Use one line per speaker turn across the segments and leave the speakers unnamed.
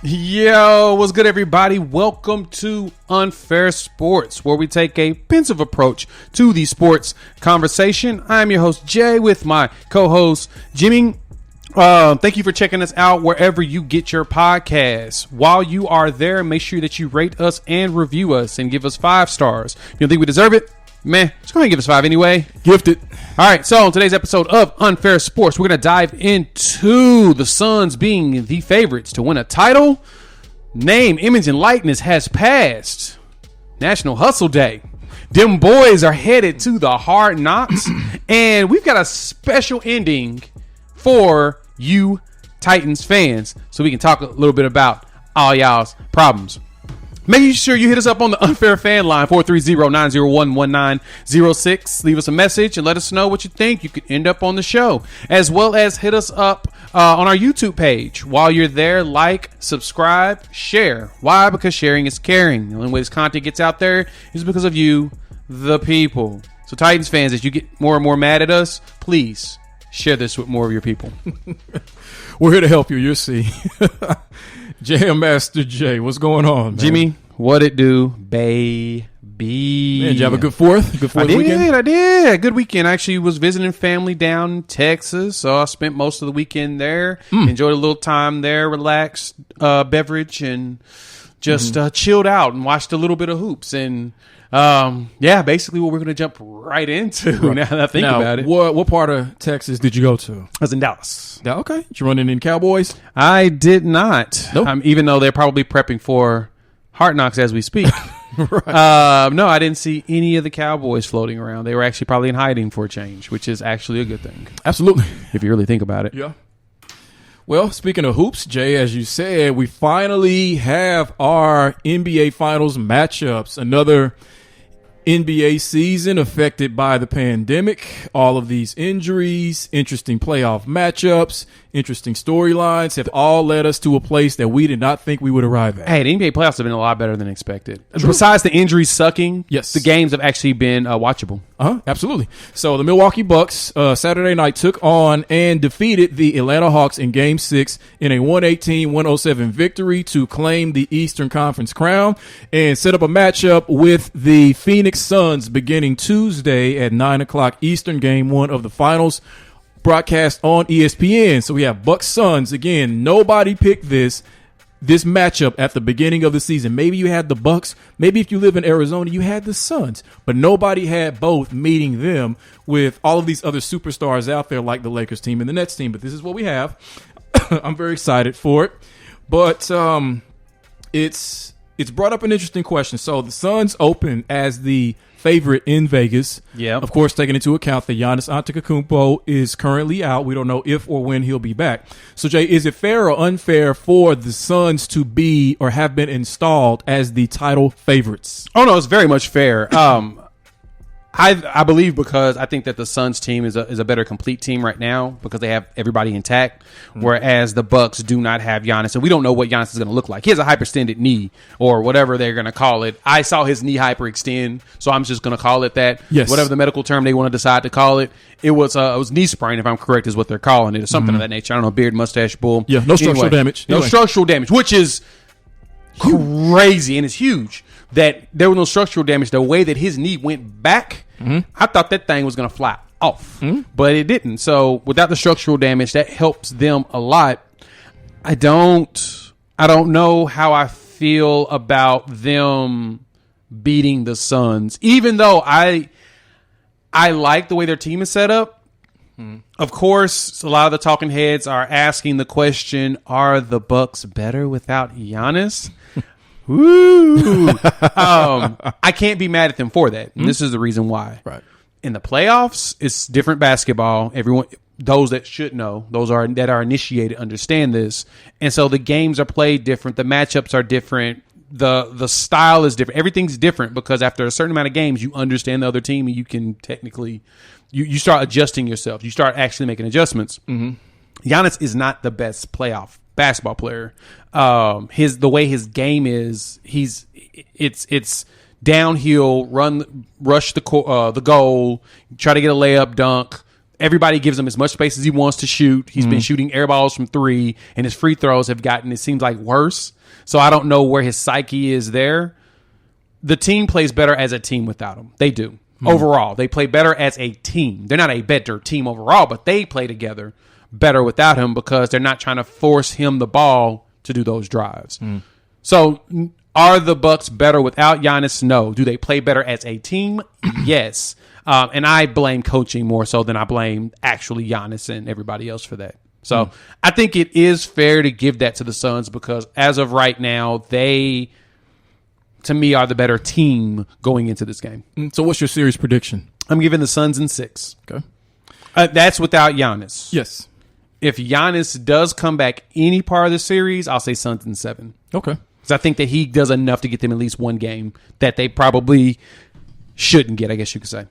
Yo, what's good, everybody? Welcome to Unfair Sports, where we take a pensive approach to the sports conversation. I'm your host, Jay, with my co-host, Jimmy. Thank you for checking us out wherever you get your podcasts. While you are there, make sure that you rate us and review us and give us 5 stars. You don't think we deserve it? Man, just go ahead and give us 5 anyway.
Gifted.
All right, so on today's episode of Unfair Sports, we're going to dive into the Suns being the favorites to win a title. Name, image, and likeness has passed. National Hustle Day. Them boys are headed to the Hard Knocks. And we've got a special ending for you Titans fans, so we can talk a little bit about all y'all's problems. Make sure you hit us up on the Unfair Fan Line, 430-901-1906. Leave us a message and let us know what you think. You could end up on the show, as well as hit us up on our YouTube page. While you're there, like, subscribe, share. Why? Because sharing is caring. The only way this content gets out there is because of you, the people. So Titans fans, as you get more and more mad at us, please share this with more of your people.
We're here to help you. You'll see. Jam Master J, what's going on, man?
Jimmy, what it do, baby?
Man, did you have a good fourth? Good fourth weekend?
I did. Good weekend. I actually was visiting family down in Texas, so I spent most of the weekend there. Enjoyed a little time there, relaxed, beverage, and just chilled out and watched a little bit of hoops. And basically what we're going to jump right into now that I think about it.
What part of Texas did you go to?
I was in Dallas.
Yeah, okay. Did you run in Cowboys?
I did not.
Nope.
Even though they're probably prepping for Hard Knocks as we speak.
Right.
No, I didn't see any of the Cowboys floating around. They were actually probably in hiding for a change, which is actually a good thing.
Absolutely.
If you really think about it.
Yeah. Well, speaking of hoops, Jay, as you said, we finally have our NBA Finals matchups. Another NBA season affected by the pandemic, all of these injuries, interesting playoff matchups, interesting storylines have all led us to a place that we did not think we would arrive at.
Hey, the NBA playoffs have been a lot better than expected. True. Besides the injuries sucking,
yes,
the games have actually been watchable.
Absolutely. So the Milwaukee Bucks Saturday night took on and defeated the Atlanta Hawks in Game 6 in a 118-107 victory to claim the Eastern Conference crown and set up a matchup with the Phoenix Suns beginning Tuesday at 9 o'clock Eastern, Game 1 of the finals, broadcast on ESPN. So we have Bucks Suns. Again, nobody picked this matchup at the beginning of the season. Maybe you had the Bucks. Maybe if you live in Arizona, you had the Suns. But nobody had both, meeting them with all of these other superstars out there like the Lakers team and the Nets team. But this is what we have. I'm very excited for it. But it's brought up an interesting question. So the Suns open as the favorite in Vegas.
Yeah.
Of course, taking into account that Giannis Antetokounmpo is currently out. We don't know if or when he'll be back. So, Jay, is it fair or unfair for the Suns to be or have been installed as the title favorites?
Oh, no, it's very much fair. I believe because I think that the Suns team is a better complete team right now because they have everybody intact, whereas the Bucks do not have Giannis. And we don't know what Giannis is going to look like. He has a hyperextended knee or whatever they're going to call it. I saw his knee hyperextend, so I'm just going to call it that.
Yes.
Whatever the medical term they want to decide to call it. It was knee sprain, if I'm correct, is what they're calling it, or something of that nature. I don't know, beard, mustache, bull.
Yeah, no structural damage.
No structural damage, which is crazy and it's huge. That there was no structural damage. The way that his knee went back, I thought that thing was going to fly off, but it didn't. So without the structural damage, that helps them a lot. I don't know how I feel about them beating the Suns, even though I like the way their team is set up. Of course, a lot of the talking heads are asking the question, are the Bucks better without Giannis? Woo! I can't be mad at them for that. And this is the reason why.
Right.
In the playoffs, it's different basketball. Everyone, those that should know, that are initiated, understand this. And so the games are played different. The matchups are different. The style is different. Everything's different because after a certain amount of games, you understand the other team and you can technically, you start adjusting yourself. You start actually making adjustments. Giannis is not the best playoff basketball player. The way his game is, it's downhill, rush the goal, try to get a layup, dunk, everybody gives him as much space as he wants to shoot. He's been shooting air balls from 3, and his free throws have gotten, it seems like, worse. So I don't know where his psyche is there. The team plays better as a team without him. They do. Overall, they play better as a team. They're not a better team overall, but they play together better without him because they're not trying to force him the ball to do those drives. So are the Bucks better without Giannis? No. Do they play better as a team? Yes. And I blame coaching more so than I blame actually Giannis and everybody else for that. So I think it is fair to give that to the Suns because as of right now, they, to me, are the better team going into this game.
So what's your series prediction?
I'm giving the Suns in 6.
Okay.
That's without Giannis.
Yes.
If Giannis does come back any part of the series, I'll say Suns in 7.
Okay.
Because I think that he does enough to get them at least one game that they probably shouldn't get, I guess you could say.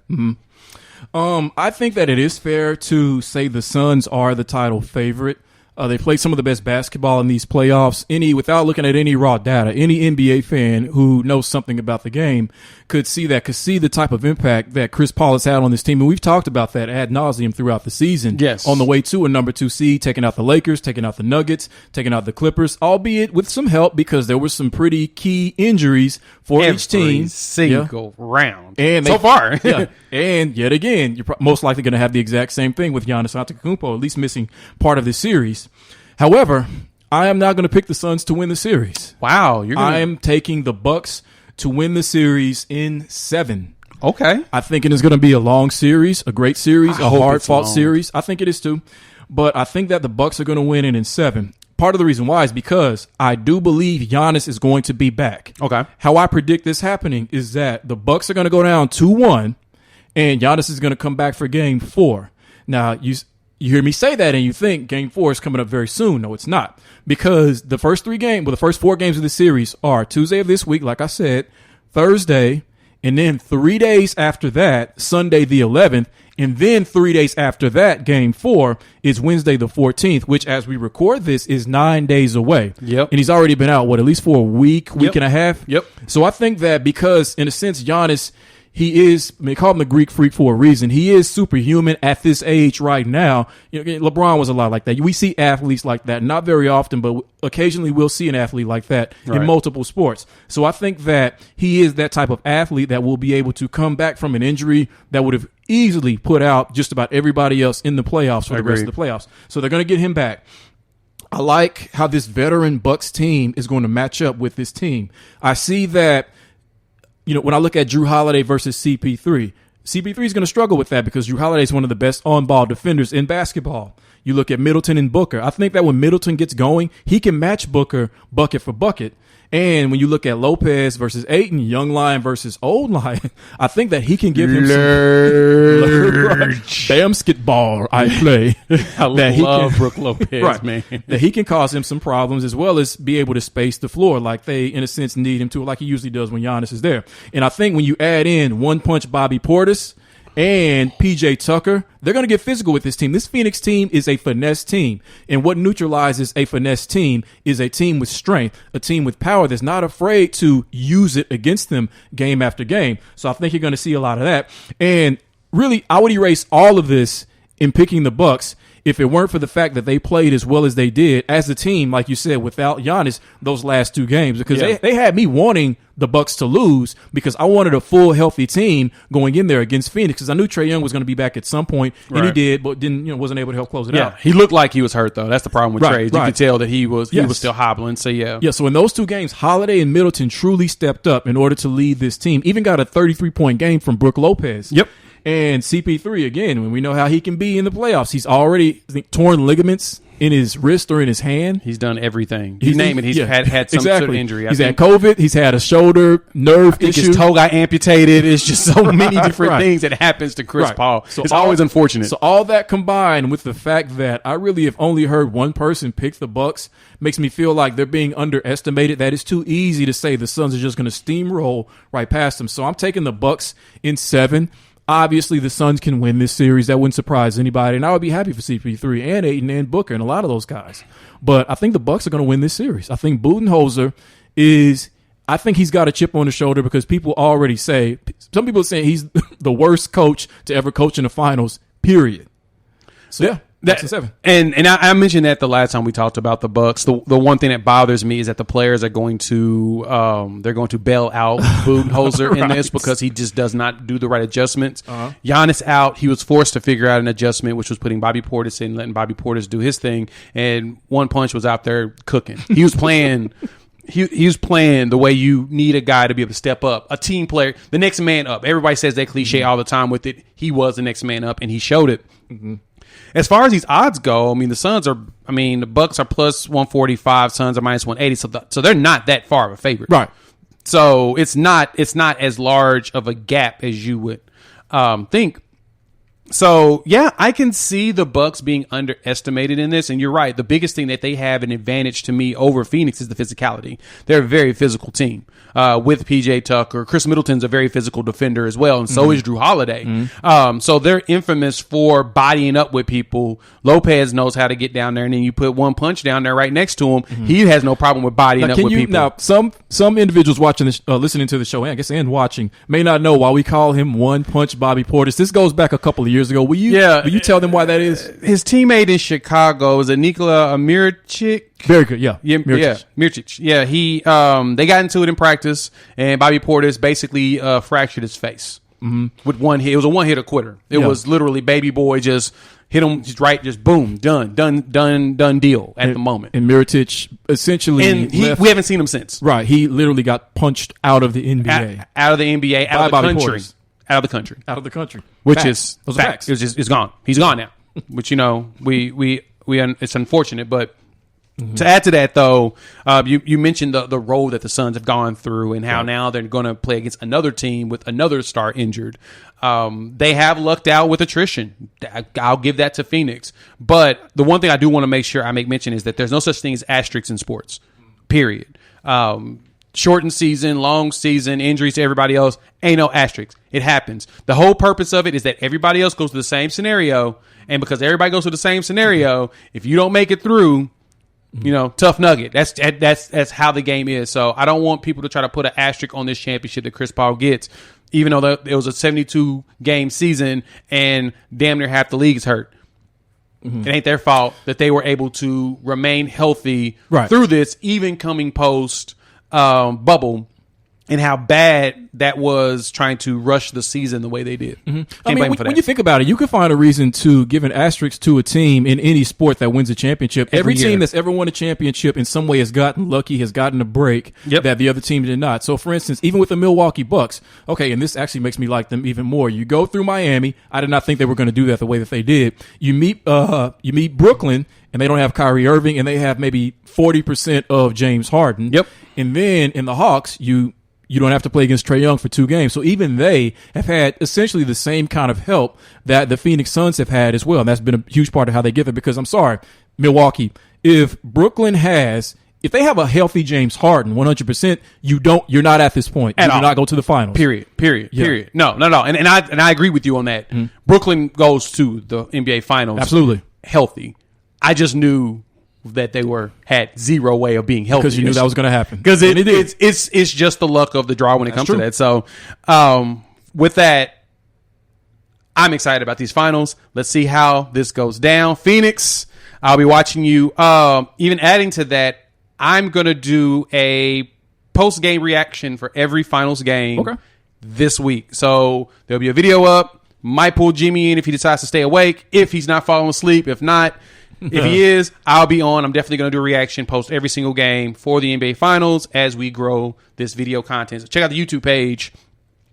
I think that it is fair to say the Suns are the title favorite. They played some of the best basketball in these playoffs. Without looking at any raw data, any NBA fan who knows something about the game could see the type of impact that Chris Paul has had on this team. And we've talked about that ad nauseum throughout the season.
Yes.
On the way to a number 2 seed, taking out the Lakers, taking out the Nuggets, taking out the Clippers, albeit with some help because there were some pretty key injuries for each team.
Single round.
And
so far.
Yeah. And yet again, you're most likely going to have the exact same thing with Giannis Antetokounmpo, at least missing part of this series. However, I am not going to pick the Suns to win the series.
Wow.
I am taking the Bucks to win the series in 7.
Okay.
I think it is going to be a long series, a great series, a hard-fought series. I think it is too. But I think that the Bucks are going to win it in 7. Part of the reason why is because I do believe Giannis is going to be back.
Okay.
How I predict this happening is that the Bucks are going to go down 2-1, and Giannis is going to come back for Game 4. Now, you hear me say that, and you think Game 4 is coming up very soon. No, it's not. Because the first 4 games of the series are Tuesday of this week, like I said, Thursday, and then 3 days after that, Sunday the 11th, and then 3 days after that, Game 4 is Wednesday the 14th, which as we record this is 9 days away.
Yep.
And he's already been out, at least for a week and a half?
Yep.
So I think that because, in a sense, Giannis, they call him the Greek freak for a reason. He is superhuman at this age right now. LeBron was a lot like that. We see athletes like that, not very often, but occasionally we'll see an athlete like that in multiple sports. So I think that he is that type of athlete that will be able to come back from an injury that would have easily put out just about everybody else in the playoffs for the rest of the playoffs. So they're going to get him back. I like how this veteran Bucks team is going to match up with this team. I see that. When I look at Drew Holiday versus CP3 is going to struggle with that because Drew Holiday is one of the best on-ball defenders in basketball. You look at Middleton and Booker. I think that when Middleton gets going, he can match Booker bucket for bucket. And when you look at Lopez versus Ayton, young lion versus old lion, I think that he can give him some basketball I play.
I love Brook Lopez, man.
That he can cause him some problems as well as be able to space the floor like they, in a sense, need him to, like he usually does when Giannis is there. And I think when you add in one-punch Bobby Portis and PJ Tucker, they're going to get physical with this team. This Phoenix team is a finesse team. And what neutralizes a finesse team is a team with strength, a team with power that's not afraid to use it against them game after game. So I think you're going to see a lot of that. And really, I would erase all of this in picking the Bucks if it weren't for the fact that they played as well as they did as a team, like you said, without Giannis those last 2 games. Because they had me wanting the Bucks to lose because I wanted a full, healthy team going in there against Phoenix because I knew Trae Young was going to be back at some point, and he did, but wasn't able to help close it out.
He looked like he was hurt, though. That's the problem with Trae. You could tell that he was still hobbling, so yeah.
Yeah, so in those 2 games, Holiday and Middleton truly stepped up in order to lead this team. Even got a 33-point game from Brook Lopez.
Yep.
And CP3, again, when we know how he can be in the playoffs, he's already torn ligaments in his wrist or in his hand.
He's done everything. You name it. He's had some sort of injury.
He's had COVID. He's had a shoulder nerve issue.
His toe got amputated. It's just so many different things that happens to Chris Paul. So it's always unfortunate.
So all that combined with the fact that I really have only heard one person pick the Bucks makes me feel like they're being underestimated. That it's too easy to say the Suns are just going to steamroll right past them. So I'm taking the Bucks in 7. Obviously, the Suns can win this series. That wouldn't surprise anybody. And I would be happy for CP3 and Ayton and Booker and a lot of those guys. But I think the Bucks are going to win this series. I think Budenholzer I think he's got a chip on his shoulder because people already say, some people are saying he's the worst coach to ever coach in the finals, period. So, Bucks in 7.
And I mentioned that the last time we talked about the Bucks. The one thing that bothers me is that the players are going to bail out Budenholzer in this because he just does not do the right adjustments. Giannis out. He was forced to figure out an adjustment, which was putting Bobby Portis in, letting Bobby Portis do his thing. And One Punch was out there cooking. He was playing. He was playing the way you need a guy to be able to step up, a team player, the next man up. Everybody says that cliche all the time with it. He was the next man up, and he showed it. As far as these odds go, I mean, the Bucks are plus 145, Suns are minus 180, so they're not that far of a favorite.
Right.
So it's not as large of a gap as you would think. So, yeah, I can see the Bucks being underestimated in this, and you're right. The biggest thing that they have an advantage to me over Phoenix is the physicality. They're a very physical team with P.J. Tucker. Chris Middleton's a very physical defender as well, and so is Drew Holiday. So they're infamous for bodying up with people. Lopez knows how to get down there, and then you put One Punch down there right next to him. He has no problem with bodying up with people.
Now, some individuals watching this, listening to the show, and watching, may not know why we call him One Punch Bobby Portis. This goes back a couple of years ago. Will you tell them why that is?
His teammate in Chicago is Nikola Mirotic.
Very good, yeah.
Mirotic. Yeah, he they got into it in practice, and Bobby Portis basically fractured his face with one hit. It was a one-hitter quitter. It was literally baby boy just hit him just right, just boom, done deal at the moment.
And Mirotic essentially,
and we haven't seen him since.
Right, he literally got punched out of the NBA,
out of the NBA, out of the country.
Portis.
Out of the country, which
facts.
is facts. It's gone. He's gone now. Which we it's unfortunate, but to add to that though, you mentioned the role that the Suns have gone through and how now they're going to play against another team with another star injured. They have lucked out with attrition. I'll give that to Phoenix. But the one thing I do want to make sure I make mention is that there's no such thing as asterisks in sports. Period. Shortened season, long season, injuries to everybody else, ain't no asterisks. It happens. The whole purpose of it is that everybody else goes to the same scenario, and because everybody goes to the same scenario, if you don't make it through, tough nugget. That's how the game is. So I don't want people to try to put an asterisk on this championship that Chris Paul gets, even though it was a 72-game season and damn near half the league is hurt. It ain't their fault that they were able to remain healthy through this, even coming post bubble, and how bad that was trying to rush the season the way they did.
I mean, when you think about it, you can find a reason to give an asterisk to a team in any sport that wins a championship. Every team that's ever won a championship in some way has gotten lucky, has gotten a break that the other team did not. So, for instance, even with the Milwaukee Bucks, and this actually makes me like them even more. You go through Miami. I did not think they were going to do that the way that they did. You meet Brooklyn, and they don't have Kyrie Irving, and they have maybe 40% of James Harden. And then in the Hawks, you don't have to play against Trae Young for 2 games. So even they have had essentially the same kind of help that the Phoenix Suns have had as well. And that's been a huge part of how they get there, because I'm sorry, Milwaukee, if they have a healthy James Harden 100%, you're not at this point. You do not go to the finals.
Period. No. And I agree with you on that. Brooklyn goes to the NBA finals.
Absolutely.
Healthy. I just knew that they had zero way of being healthy,
because you knew that was going to happen.
Because it's just the luck of the draw when it comes to that. So with that, I'm excited about these finals. Let's see how this goes down. Phoenix, I'll be watching you. Even adding to that, I'm going to do a post-game reaction for every finals game this week. So there'll be a video up. Might pull Jimmy in if he decides to stay awake, if he's not falling asleep. If not, if he is, I'll be on. I'm definitely going to do a reaction, post every single game for the NBA Finals as we grow this video content. So check out the YouTube page.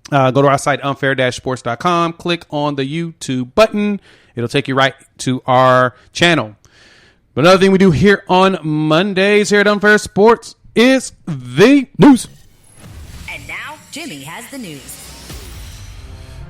Go to our site, unfair-sports.com. Click on the YouTube button. It'll take you right to our channel. But another thing we do here on Mondays here at Unfair Sports is the news.
And now, Jimmy has the news.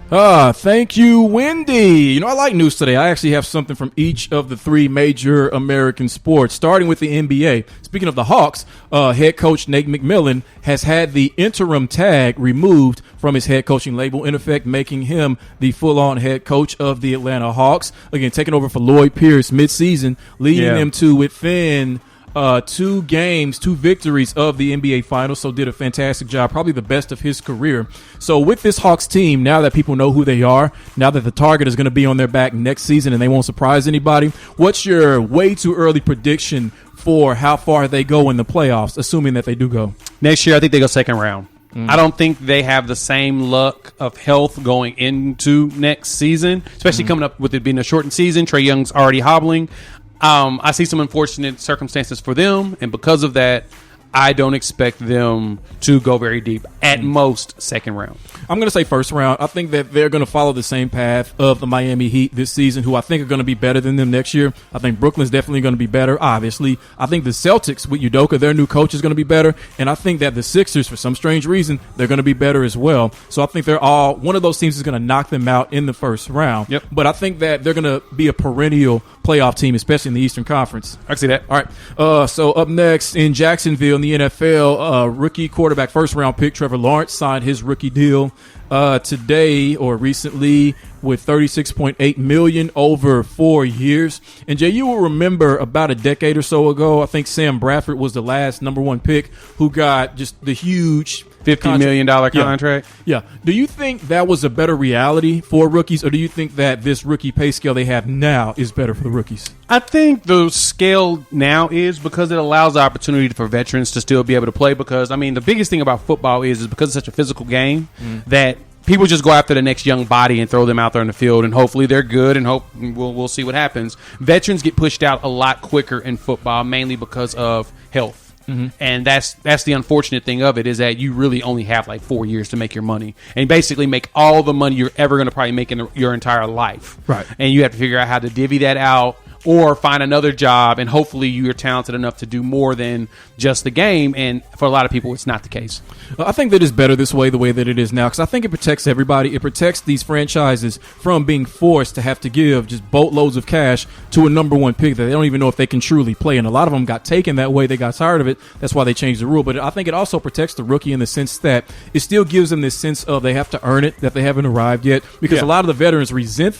Thank you, Wendy. I like news today. I actually have something from each of the 3 major American sports, starting with the NBA. Speaking of the Hawks, head coach Nate McMillan has had the interim tag removed from his head coaching label, in effect making him the full-on head coach of the Atlanta Hawks. Again, taking over for Lloyd Pierce mid-season, leading them to within 2 victories of the NBA Finals, so did a fantastic job, probably the best of his career. So with this Hawks team, now that people know who they are, now that the target is going to be on their back next season and they won't surprise anybody, what's your way too early prediction for how far they go in the playoffs, assuming that they do go?
Next year, I think they go second round. I don't think they have the same luck of health going into next season, especially coming up with it being a shortened season. Trae Young's already hobbling. I see some unfortunate circumstances for them, and because of that, I don't expect them to go very deep. At most, second round.
I'm going to say first round. I think that they're going to follow the same path of the Miami Heat this season, who I think are going to be better than them next year. I think Brooklyn's definitely going to be better, obviously. I think the Celtics with Udoka, their new coach, is going to be better. And I think that the Sixers, for some strange reason, they're going to be better as well. So I think they're all – one of those teams is going to knock them out in the first round.
Yep.
But I think that they're going to be a perennial playoff team, especially in the Eastern Conference.
I can see that.
All right. So up next in Jacksonville in the NFL, rookie quarterback first-round pick Trevor Lawrence signed his rookie deal today or recently with $36.8 million over 4 years. And Jay, you will remember about a decade or so ago, I think Sam Bradford was the last number 1 pick who got just the huge
$50 million contract.
Yeah. Do you think that was a better reality for rookies, or do you think that this rookie pay scale they have now is better for the rookies?
I think the scale now is because it allows the opportunity for veterans to still be able to play. Because, I mean, the biggest thing about football is because it's such a physical game that people just go after the next young body and throw them out there in the field, and hopefully they're good, and we'll see what happens. Veterans get pushed out a lot quicker in football, mainly because of health. And that's the unfortunate thing of it, is that you really only have like 4 years to make your money, and basically make all the money you're ever going to probably make in your entire life.
Right.
And you have to figure out how to divvy that out, or find another job, and hopefully you're talented enough to do more than just the game. And for a lot of people, it's not the case.
I think that it's better this way, the way that it is now, because I think it protects everybody. It protects these franchises from being forced to have to give just boatloads of cash to a number 1 pick that they don't even know if they can truly play. And a lot of them got taken that way. They got tired of it. That's why they changed the rule. But I think it also protects the rookie in the sense that it still gives them this sense of they have to earn it, that they haven't arrived yet. Because a lot of the veterans resented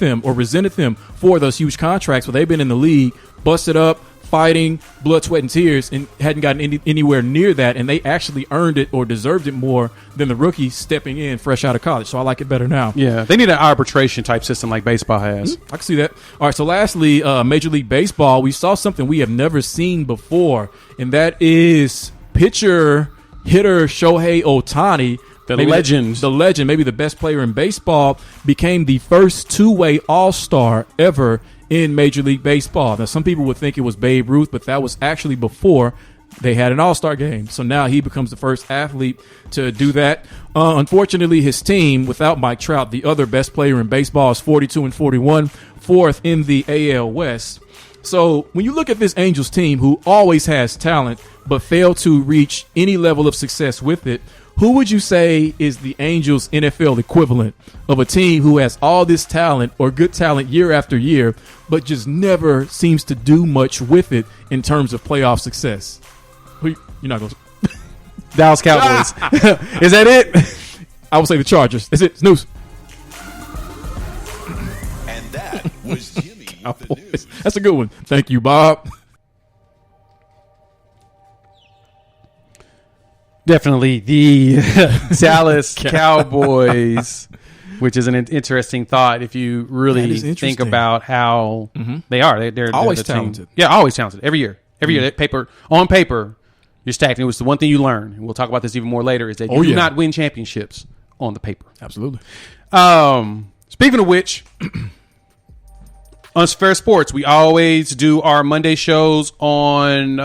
them for those huge contracts where they've been in the league, busted up, fighting, blood, sweat, and tears, and hadn't gotten anywhere near that, and they actually earned it or deserved it more than the rookie stepping in fresh out of college. So I like it better now.
Yeah, they need an arbitration type system like baseball has.
I can see that. All right, so lastly, Major League Baseball, we saw something we have never seen before, and that is hitter Shohei Ohtani, the legend, maybe the best player in baseball, became the first 2-way All-Star ever in Major League Baseball. Now, some people would think it was Babe Ruth, but that was actually before they had an All-Star game. So now he becomes the first athlete to do that. Unfortunately, his team, without Mike Trout, the other best player in baseball, is 42-41, 4th in the AL West. So when you look at this Angels team, who always has talent but fail to reach any level of success with it, who would you say is the Angels' NFL equivalent of a team who has all this talent or good talent year after year, but just never seems to do much with it in terms of playoff success? You're not going to
Dallas Cowboys. Is that it?
I would say the Chargers. That's it. Snooze.
And that was Jimmy with the news.
That's a good one. Thank you, Bob.
Definitely the Dallas Cowboys, which is an interesting thought if you really think about how they are. They're
always
the
talented.
Team. Yeah, always talented. Every year. Every year, on paper, you're stacked. And it was the one thing you learn, and we'll talk about this even more later, is that you do not win championships on the paper.
Absolutely.
Speaking of which, on Fair Sports, we always do our Monday shows on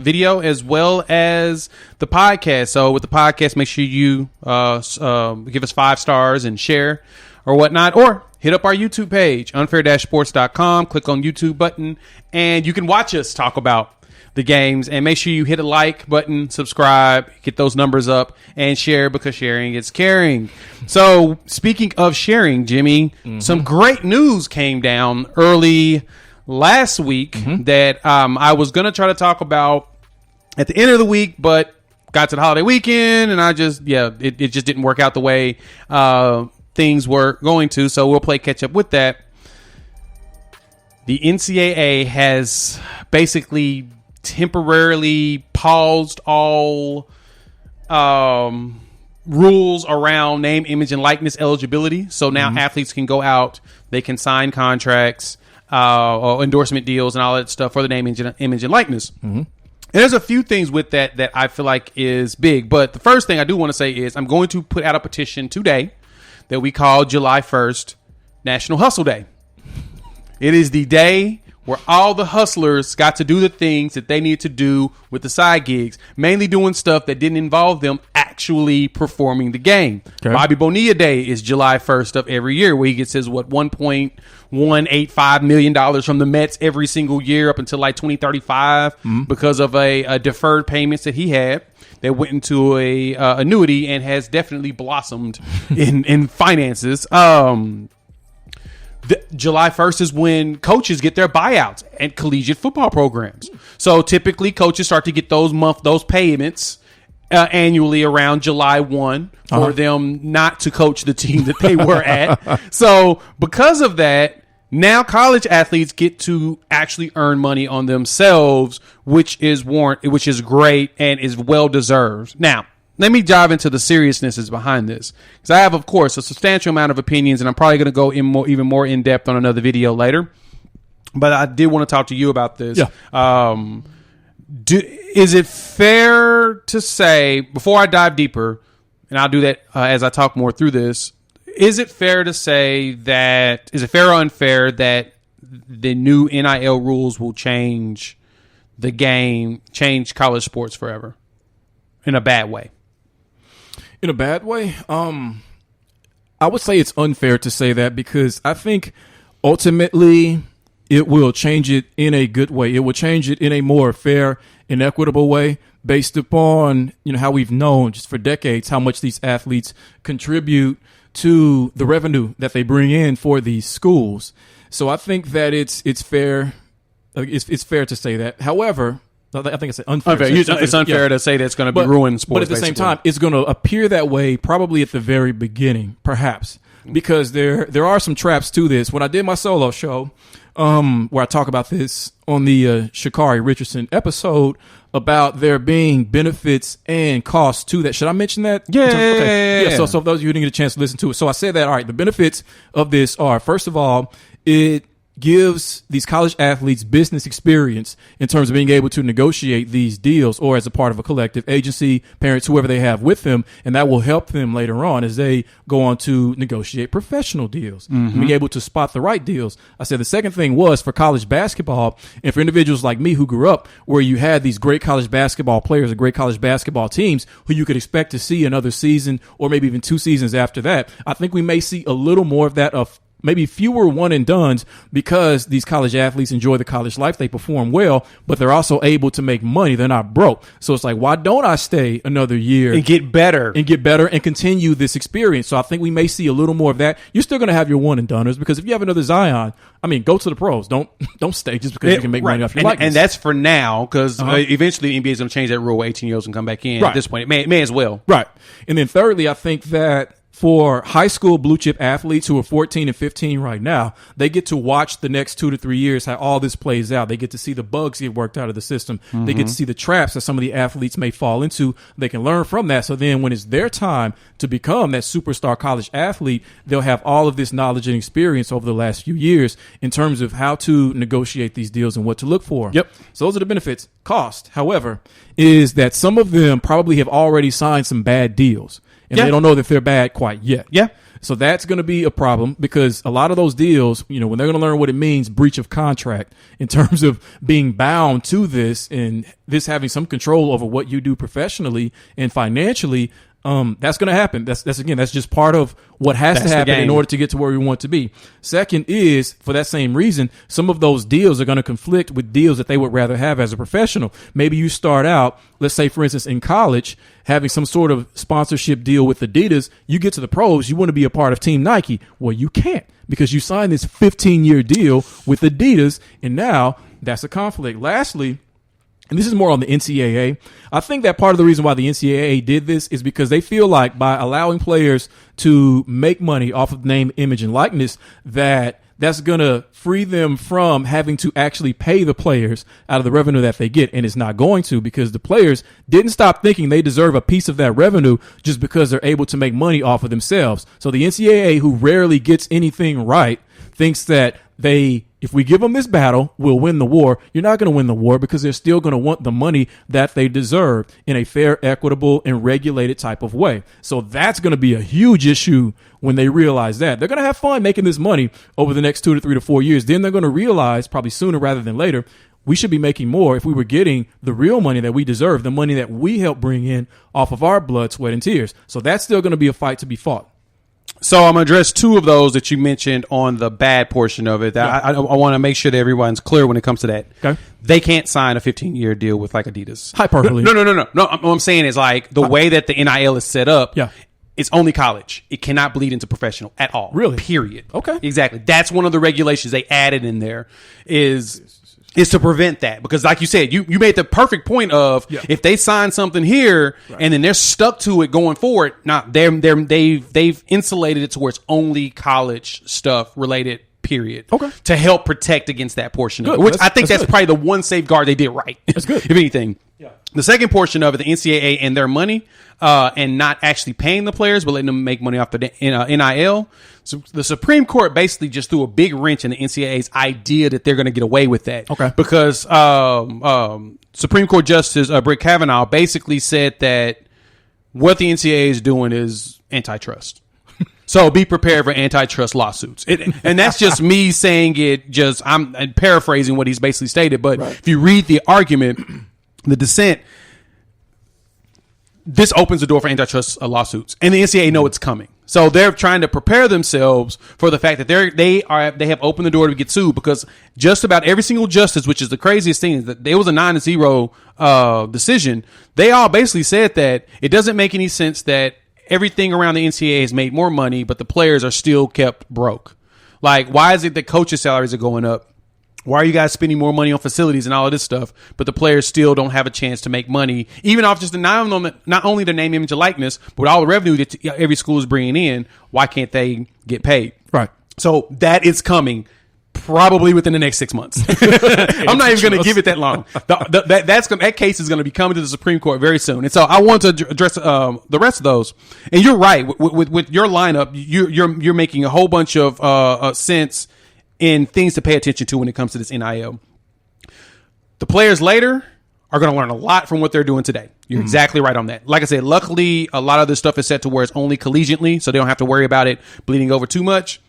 video as well as the podcast. So with the podcast, make sure you give us 5 stars and share or whatnot, or hit up our YouTube page, unfair-sports.com, click on YouTube button, and you can watch us talk about the games. And make sure you hit a like button, subscribe, get those numbers up, and share, because sharing is caring. So speaking of sharing, Jimmy, some great news came down early last week that I was going to try to talk about at the end of the week, but got to the holiday weekend, and it just didn't work out the way things were going to. So we'll play catch up with that. The NCAA has basically temporarily paused all rules around name, image, and likeness eligibility. So now athletes can go out, they can sign contracts, or endorsement deals and all that stuff for the name, image, and likeness. And there's a few things with that I feel like is big. But the first thing I do want to say is I'm going to put out a petition today that we call July 1st National Hustle Day. It is the day where all the hustlers got to do the things that they need to do with the side gigs, mainly doing stuff that didn't involve them actually performing the game. Okay. Bobby Bonilla Day is July 1st of every year, where he gets his, $1.185 million from the Mets every single year up until like 2035 because of a deferred payments that he had that went into a annuity and has definitely blossomed in finances. July 1st is when coaches get their buyouts and collegiate football programs. So typically coaches start to get those payments annually around July 1 for them not to coach the team that they were at. So because of that, now college athletes get to actually earn money on themselves, which is great and is well deserved. Now, let me dive into the seriousness behind this, because I have, of course, a substantial amount of opinions, and I'm probably going to go even more in depth on another video later. But I did want to talk to you about this. Yeah. Is it fair to say, before I dive deeper, and I'll do that as I talk more through this, is it fair or unfair that the new NIL rules will change the game, change college sports forever in a bad way?
In a bad way? I would say it's unfair to say that, because I think ultimately it will change it in a good way. It will change it in a more fair and equitable way, based upon, how we've known just for decades how much these athletes contribute to the revenue that they bring in for these schools. So I think that it's fair. It's fair to say that. However, I think it's unfair.
It's unfair to say that it's going to be ruined sports.
But at the same time, it's going to appear that way probably at the very beginning, perhaps, because there are some traps to this. When I did my solo show, where I talk about this on the Sha'Carri Richardson episode about there being benefits and costs to that. Should I mention that?
Yeah.
So for those of you who didn't get a chance to listen to it. So I said that, all right, the benefits of this are, first of all, it gives these college athletes business experience in terms of being able to negotiate these deals, or as a part of a collective agency, parents, whoever they have with them, and that will help them later on as they go on to negotiate professional deals and be able to spot the right deals. I said the second thing was for college basketball, and for individuals like me who grew up where you had these great college basketball players and great college basketball teams who you could expect to see another season or maybe even 2 seasons after that. I think we may see a little more of that, of maybe fewer one and dones, because these college athletes enjoy the college life. They perform well, but they're also able to make money. They're not broke. So it's like, why don't I stay another year
and get better
and continue this experience? So I think we may see a little more of that. You're still going to have your one and doners, because if you have another Zion, go to the pros. Don't stay just because you can make money off your likeness.
And that's for now, because eventually the NBA is going to change that rule. 18-year-olds can come back in. Right. At this point, it may as well.
Right. And then thirdly, I think that for high school blue chip athletes who are 14 and 15 right now, they get to watch the next 2 to 3 years how all this plays out. They get to see the bugs get worked out of the system. They get to see the traps that some of the athletes may fall into. They can learn from that. So then when it's their time to become that superstar college athlete, they'll have all of this knowledge and experience over the last few years in terms of how to negotiate these deals and what to look for.
Yep.
So those are the benefits. Cost, however, is that some of them probably have already signed some bad deals. And they don't know that they're bad quite yet.
Yeah.
So that's going to be a problem, because a lot of those deals, when they're going to learn what it means, breach of contract, in terms of being bound to this and this having some control over what you do professionally and financially, that's going to happen. That's just part of what has to happen in order to get to where we want to be. Second is, for that same reason, some of those deals are going to conflict with deals that they would rather have as a professional. Maybe you start out, let's say, for instance, in college, having some sort of sponsorship deal with Adidas. You get to the pros, you want to be a part of Team Nike. Well, you can't, because you signed this 15-year deal with Adidas, and now that's a conflict. Lastly, and this is more on the NCAA, I think that part of the reason why the NCAA did this is because they feel like by allowing players to make money off of name, image, and likeness, that that's going to free them from having to actually pay the players out of the revenue that they get. And it's not going to, because the players didn't stop thinking they deserve a piece of that revenue just because they're able to make money off of themselves. So the NCAA, who rarely gets anything right, thinks that if we give them this battle, we'll win the war. You're not going to win the war, because they're still going to want the money that they deserve in a fair, equitable, and regulated type of way. So that's going to be a huge issue when they realize that. They're going to have fun making this money over the next 2 to 3 to 4 years. Then they're going to realize, probably sooner rather than later, we should be making more if we were getting the real money that we deserve, the money that we help bring in off of our blood, sweat, and tears. So that's still going to be a fight to be fought.
So I'm going to address two of those that you mentioned on the bad portion of it.
Yeah.
I want to make sure that everyone's clear when it comes to that.
Okay.
They can't sign a 15-year deal with like Adidas.
Hyperbole.
No. What I'm saying is like the way that the NIL is set up.
Yeah.
It's only college. It cannot bleed into professional at all.
Really?
Period.
Okay.
Exactly. That's one of the regulations they added in there is to prevent that. Because like you said, you made the perfect point of if they sign something here and then they're stuck to it going forward, they've insulated it to where it's only college stuff related. Period.
Okay.
To help protect against that portion of it,
Good.
which I think that's probably the one safeguard they did right.
That's good.
If anything. Yeah. The second portion of it, the NCAA and their money, and not actually paying the players, but letting them make money off the NIL. So the Supreme Court basically just threw a big wrench in the NCAA's idea that they're going to get away with that.
Okay.
Because Supreme Court Justice Brett Kavanaugh basically said that what the NCAA is doing is antitrust. So be prepared for antitrust lawsuits. And that's just me saying it. I'm paraphrasing what he's basically stated. But if you read the argument, the dissent, this opens the door for antitrust lawsuits, and the NCAA know it's coming. So they're trying to prepare themselves for the fact that they have opened the door to get sued, because just about every single justice, which is the craziest thing, is that there was a 9-0 decision. They all basically said that it doesn't make any sense that everything around the NCAA has made more money, but the players are still kept broke. Like, why is it that coaches' salaries are going up? Why are you guys spending more money on facilities and all of this stuff, but the players still don't have a chance to make money, even off just not only the name, image, and likeness, but all the revenue that every school is bringing in? Why can't they get paid?
Right.
So that is coming probably within the next 6 months. I'm not even going to give it that long. That case is going to be coming to the Supreme Court very soon. And so I want to address the rest of those. And you're right. With your lineup, you're making a whole bunch of sense in things to pay attention to when it comes to this NIL. The players later are going to learn a lot from what they're doing today. You're exactly right on that. Like I said, luckily, a lot of this stuff is set to where it's only collegiately, so they don't have to worry about it bleeding over too much.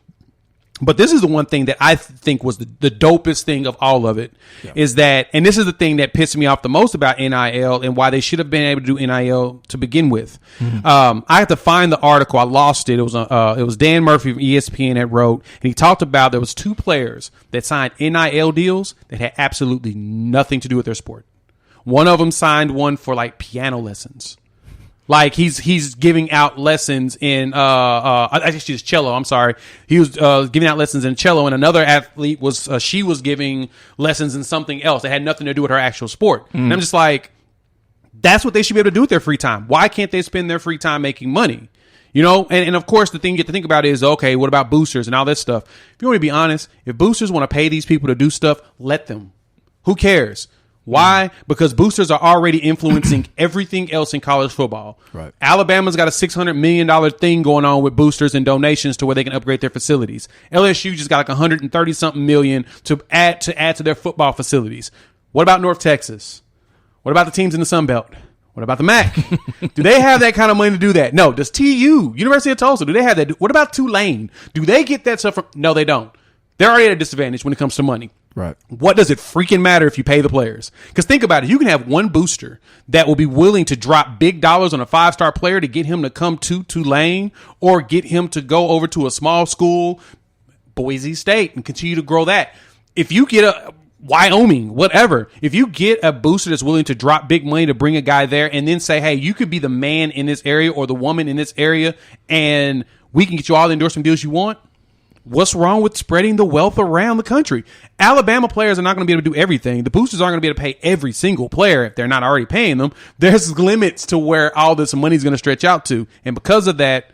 But this is the one thing that I think was the dopest thing of all of it, is that, and this is the thing that pissed me off the most about NIL and why they should have been able to do NIL to begin with. I had to find the article. I lost it. It was Dan Murphy from ESPN that wrote, and he talked about there was 2 players that signed NIL deals that had absolutely nothing to do with their sport. One of them signed one for like piano lessons. Like he's giving out lessons in I think it's cello. I'm sorry. He was giving out lessons in cello, and another athlete was she was giving lessons in something else that had nothing to do with her actual sport. And I'm just like, that's what they should be able to do with their free time. Why can't they spend their free time making money? You know, and of course the thing you get to think about is, okay, what about boosters and all this stuff? If you want to be honest, if boosters want to pay these people to do stuff, let them. Who cares? Why? Because boosters are already influencing everything else in college football. Right. Alabama's got a $600 million thing going on with boosters and donations to where they can upgrade their facilities. LSU just got like 130 something million to add to their football facilities. What about North Texas? What about the teams in the Sun Belt? What about the MAC? Do they have that kind of money to do that? No. Does TU, University of Tulsa, do they have that? What about Tulane? Do they get that stuff from? No, they don't. They're already at a disadvantage when it comes to money. Right. What does it freaking matter if you pay the players? Because think about it. You can have one booster that will be willing to drop big dollars on a 5-star player to get him to come to Tulane or get him to go over to a small school, Boise State, and continue to grow that. If you get a Wyoming, whatever, if you get a booster that's willing to drop big money to bring a guy there and then say, hey, you could be the man in this area or the woman in this area and we can get you all the endorsement deals you want. What's wrong with spreading the wealth around the country? Alabama players are not going to be able to do everything. The boosters aren't going to be able to pay every single player if they're not already paying them. There's limits to where all this money is going to stretch out to. And because of that,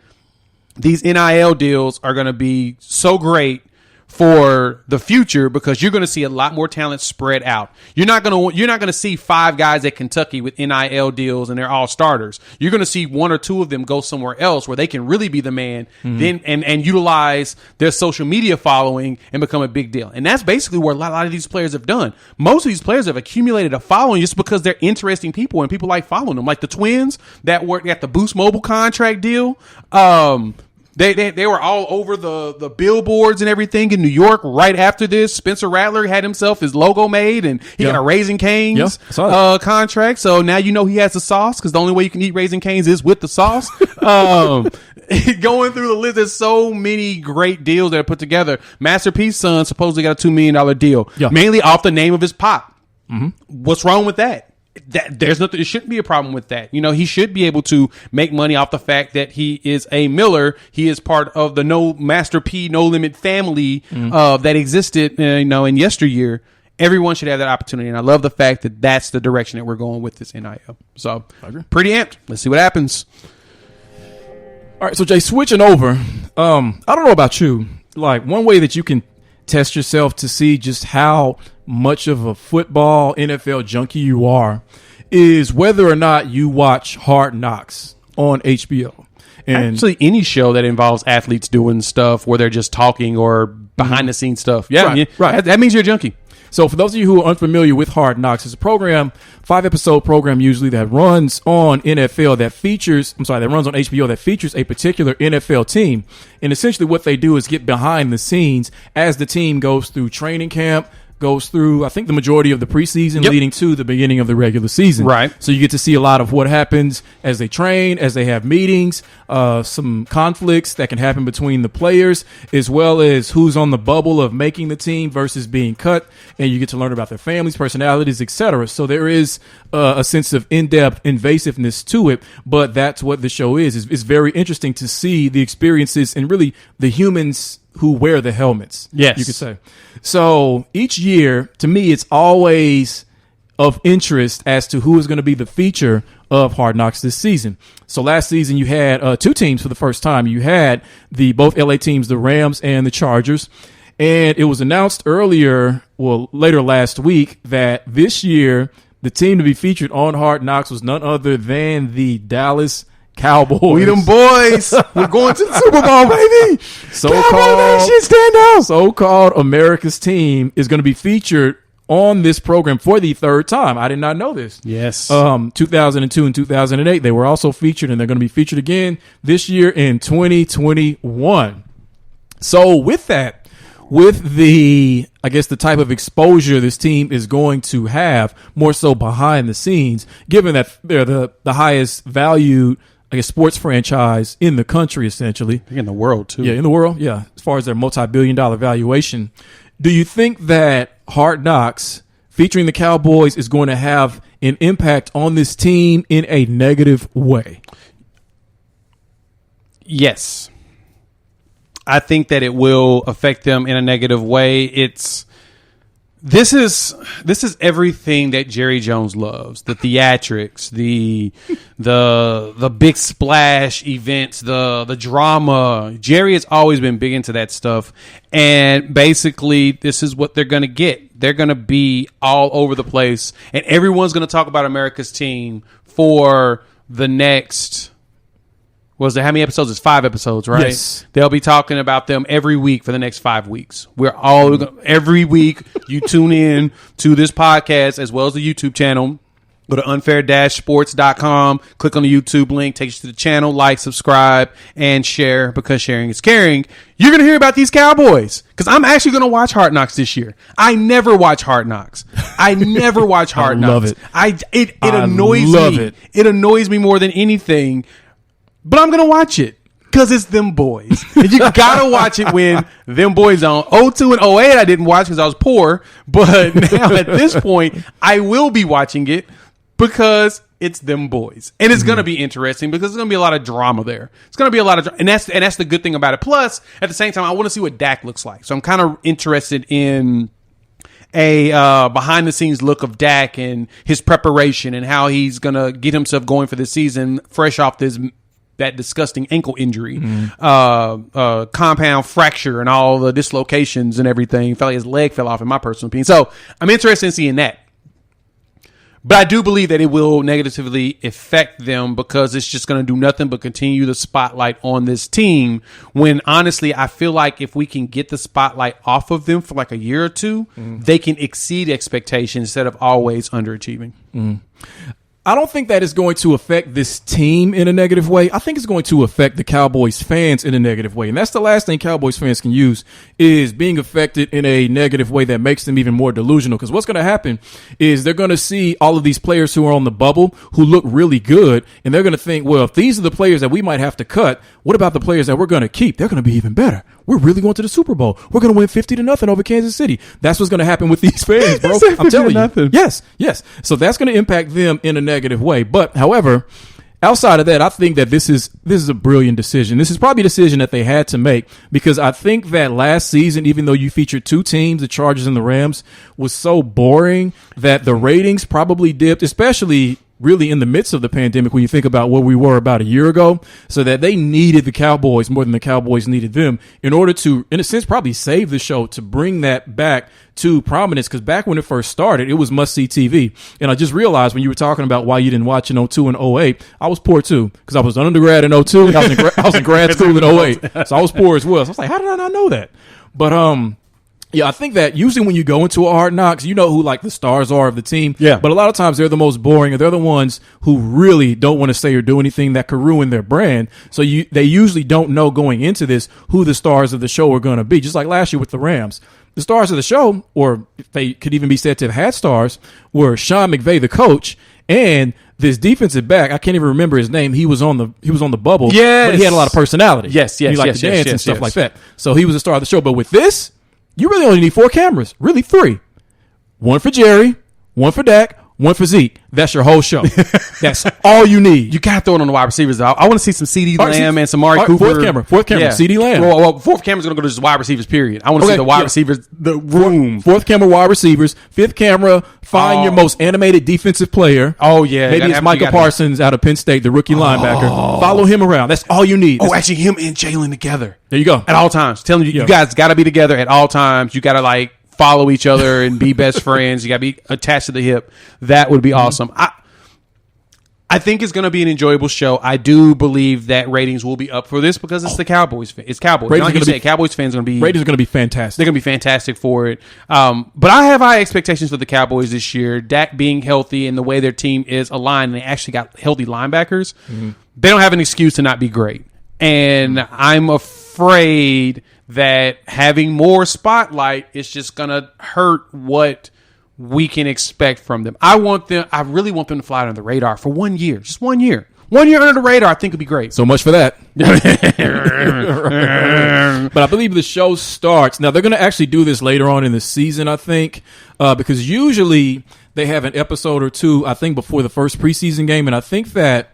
these NIL deals are going to be so great for the future because you're going to see a lot more talent spread out. You're not going to see 5 guys at Kentucky with NIL deals and they're all starters. You're going to see 1 or 2 of them go somewhere else where they can really be the man, then and utilize their social media following and become a big deal. And that's basically what a lot of these players have done. Most of these players have accumulated a following just because they're interesting people and people like following them. Like the Twins that got the Boost Mobile contract deal. They were all over the billboards and everything in New York right after this. Spencer Rattler had himself his logo made, and he got a Raising Cane's contract. So now you know he has the sauce because the only way you can eat Raising Cane's is with the sauce. Going through the list, there's so many great deals that are put together. Master P's son supposedly got a $2 million deal, mainly off the name of his pop. What's wrong with that? There's nothing. It shouldn't be a problem with that. You know, he should be able to make money off the fact that he is a Miller. He is part of the Master P No Limit family that existed, in yesteryear. Everyone should have that opportunity, and I love the fact that that's the direction that we're going with this NIL. So, pretty amped. Let's see what happens.
All right, so Jay, switching over. I don't know about you. Like, one way that you can test yourself to see just how much of a football NFL junkie you are is whether or not you watch Hard Knocks on HBO. And
actually, any show that involves athletes doing stuff where they're just talking or behind the scenes stuff. Yeah,
right.
That means you're a junkie.
So for those of you who are unfamiliar with Hard Knocks, it's a program, 5-episode program usually that runs on NFL that runs on HBO that features a particular NFL team. And essentially what they do is get behind the scenes as the team goes through training camp, goes through, I think, the majority of the preseason leading to the beginning of the regular season.
Right.
So you get to see a lot of what happens as they train, as they have meetings, some conflicts that can happen between the players, as well as who's on the bubble of making the team versus being cut. And you get to learn about their families, personalities, etc. So there is a sense of in-depth invasiveness to it, but that's what the show is. It's very interesting to see the experiences and really the humans who wear the helmets.
Yes.
You could say. So each year, to me, it's always of interest as to who is going to be the feature of Hard Knocks this season. So last season, you had 2 teams for the first time. You had both LA teams, the Rams and the Chargers. And it was announced later last week, that this year, the team to be featured on Hard Knocks was none other than the Dallas Cowboys.
We them boys. We're going to the Super Bowl, baby.
So-called America's team is going to be featured on this program for the 3rd time. I did not know this.
Yes.
2002 and 2008, they were also featured, and they're going to be featured again this year in 2021. So with that, with the type of exposure this team is going to have, more so behind the scenes, given that they're the highest valued sports franchise in the country, essentially.
In the world, too.
Yeah, in the world, yeah. As far as their multi-billion-dollar valuation. Do you think that Hard Knocks featuring the Cowboys is going to have an impact on this team in a negative way?
Yes. I think that it will affect them in a negative way. This is everything that Jerry Jones loves: the theatrics, the big splash events, the drama. Jerry has always been big into that stuff, and basically, this is what they're going to get. They're going to be all over the place, and everyone's going to talk about America's team for the next. Was there how many episodes? It's 5 episodes, right?
Yes.
They'll be talking about them every week for the next 5 weeks. Every week you tune in to this podcast as well as the YouTube channel. Go to unfair-sports.com, click on the YouTube link, takes you to the channel, like, subscribe, and share, because sharing is caring. You're going to hear about these Cowboys, because I'm actually going to watch Hard Knocks this year. I never watch Hard Knocks. I never watch Hard Knocks.
I love
it. It annoys me. It annoys me more than anything. But I'm going to watch it because it's them boys. And you got to watch it when them boys on. 02 and 08 I didn't watch because I was poor. But now at this point, I will be watching it because it's them boys. And it's going to be interesting because there's going to be a lot of drama there. It's going to be a lot of and that's the good thing about it. Plus, at the same time, I want to see what Dak looks like. So I'm kind of interested in a behind the scenes look of Dak and his preparation and how he's going to get himself going for this season fresh off this that disgusting ankle injury, compound fracture and all the dislocations and everything. Felt like his leg fell off, in my personal opinion. So I'm interested in seeing that. But I do believe that it will negatively affect them because it's just going to do nothing but continue the spotlight on this team. When honestly, I feel like if we can get the spotlight off of them for like a year or two, they can exceed expectations instead of always underachieving.
I don't think that is going to affect this team in a negative way. I think it's going to affect the Cowboys fans in a negative way. And that's the last thing Cowboys fans can use, is being affected in a negative way that makes them even more delusional. Because what's going to happen is they're going to see all of these players who are on the bubble who look really good. And they're going to think, well, if these are the players that we might have to cut, what about the players that we're going to keep? They're going to be even better. We're really going to the Super Bowl. We're going to win 50-0 over Kansas City. That's what's going to happen with these fans, bro. I'm telling you. Yes. So that's going to impact them in a negative way. But, however, outside of that, I think that this is a brilliant decision. This is probably a decision that they had to make, because I think that last season, even though you featured two teams, the Chargers and the Rams, was so boring that the ratings probably dipped, especially really in the midst of the pandemic when you think about where we were about a year ago, so that they needed the Cowboys more than the Cowboys needed them in order to, in a sense, probably save the show, to bring that back to prominence. Because back when it first started, it was must-see TV. And I just realized when you were talking about why you didn't watch in 02 and 08, I was poor too, because I was an undergrad in 02. I was in grad school in 08, so I was poor as well. So I was like, how did I not know that? But yeah, I think that usually when you go into a Hard Knocks, you know who like the stars are of the team.
Yeah.
But a lot of times they're the most boring, and they're the ones who really don't want to say or do anything that could ruin their brand. So they usually don't know going into this who the stars of the show are going to be. Just like last year with the Rams. The stars of the show, or if they could even be said to have had stars, were Sean McVay, the coach, and this defensive back. I can't even remember his name. He was on the bubble.
Yes.
But he had a lot of personality.
Yes.
He liked to dance and stuff like that. So he was the star of the show. But with this, you really only need 4 cameras. Really 3. 1 for Jerry, 1 for Dak, 1 for Zeke. That's your whole show. That's all you need.
You got to throw it on the wide receivers. I want to see some CD Lamb and some Amari Cooper.
Fourth camera. CD Lamb.
Well, fourth camera's going to go to just wide receivers, period. I want to see the wide receivers, the room.
Fourth camera, wide receivers. Fifth camera, find your most animated defensive player.
Oh, yeah.
Maybe it's Michael Parsons out of Penn State, the rookie linebacker. Follow him around. That's all you need.
Actually, him and Jalen together.
There you go.
At all times. Telling you, you guys got to be together at all times. You got to, like, follow each other and be best friends. You got to be attached to the hip. That would be awesome. I think it's going to be an enjoyable show. I do believe that ratings will be up for this because it's the Cowboys. It's Cowboys. Cowboys fans are going to be
ratings are going to be fantastic.
They're going to be fantastic for it. But I have high expectations for the Cowboys this year. Dak being healthy and the way their team is aligned, and they actually got healthy linebackers. They don't have an excuse to not be great. And I'm afraid that having more spotlight is just going to hurt what we can expect from them. I really want them to fly under the radar for 1 year. Just 1 year. 1 year under the radar, I think would be great.
So much for that. But I believe the show starts. Now, they're going to actually do this later on in the season, I think, because usually they have an episode or two, I think, before the first preseason game. And I think that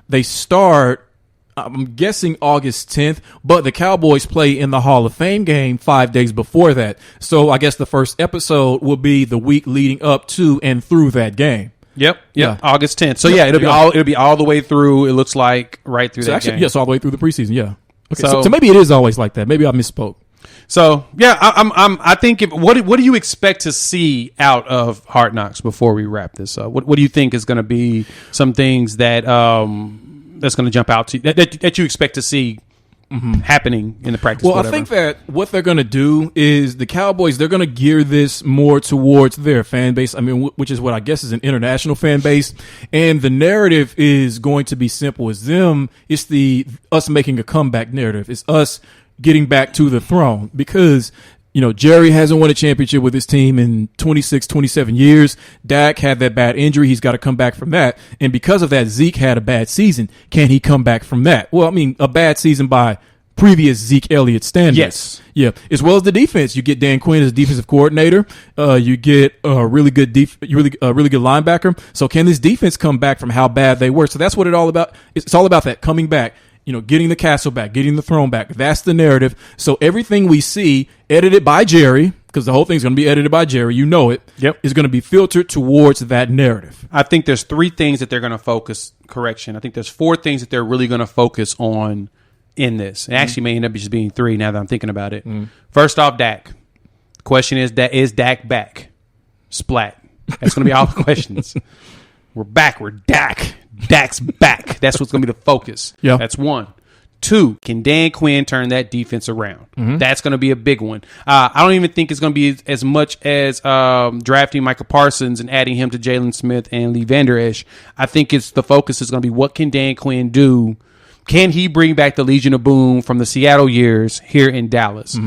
they start, I'm guessing August 10th, but the Cowboys play in the Hall of Fame game 5 days before that. So I guess the first episode will be the week leading up to and through that game.
Yep. August 10th. So yeah, it'll be all the way through. It looks like right through that game.
Yes, all the way through the preseason. Yeah. Okay. So maybe it is always like that. Maybe I misspoke.
So yeah, I think what do you expect to see out of Hard Knocks before we wrap this up? What do you think is going to be some things that that's going to jump out to that you expect to see happening in the practice?
Well, I think that what they're going to do is the Cowboys, they're going to gear this more towards their fan base. I mean, which is what I guess is an international fan base. And the narrative is going to be simple. It's us making a comeback narrative. It's us getting back to the throne, because Jerry hasn't won a championship with his team in 26, 27 years. Dak had that bad injury. He's got to come back from that. And because of that, Zeke had a bad season. Can he come back from that? Well, I mean, a bad season by previous Zeke Elliott standards.
Yes.
Yeah. As well as the defense. You get Dan Quinn as defensive coordinator. You get a really good linebacker. So can this defense come back from how bad they were? So that's what it's all about. It's all about that coming back. Getting the castle back, getting the throne back. That's the narrative. So everything we see edited by Jerry, because the whole thing's going to be edited by Jerry. You know it.
Yep.
Is going to be filtered towards that narrative.
I think there's 3 things that they're going to focus. Correction. I think there's 4 things that they're really going to focus on in this. It actually may end up just being 3 now that I'm thinking about it. First off, Dak. The question is Dak back? Splat. That's going to be all the questions. We're back. We're Dak. Dak's back. That's what's going to be the focus.
Yeah.
That's 1. 2, can Dan Quinn turn that defense around? That's going to be a big one. I don't even think it's going to be as much as drafting Micah Parsons and adding him to Jalen Smith and Lee Vander Esch. I think the focus is going to be what can Dan Quinn do? Can he bring back the Legion of Boom from the Seattle years here in Dallas?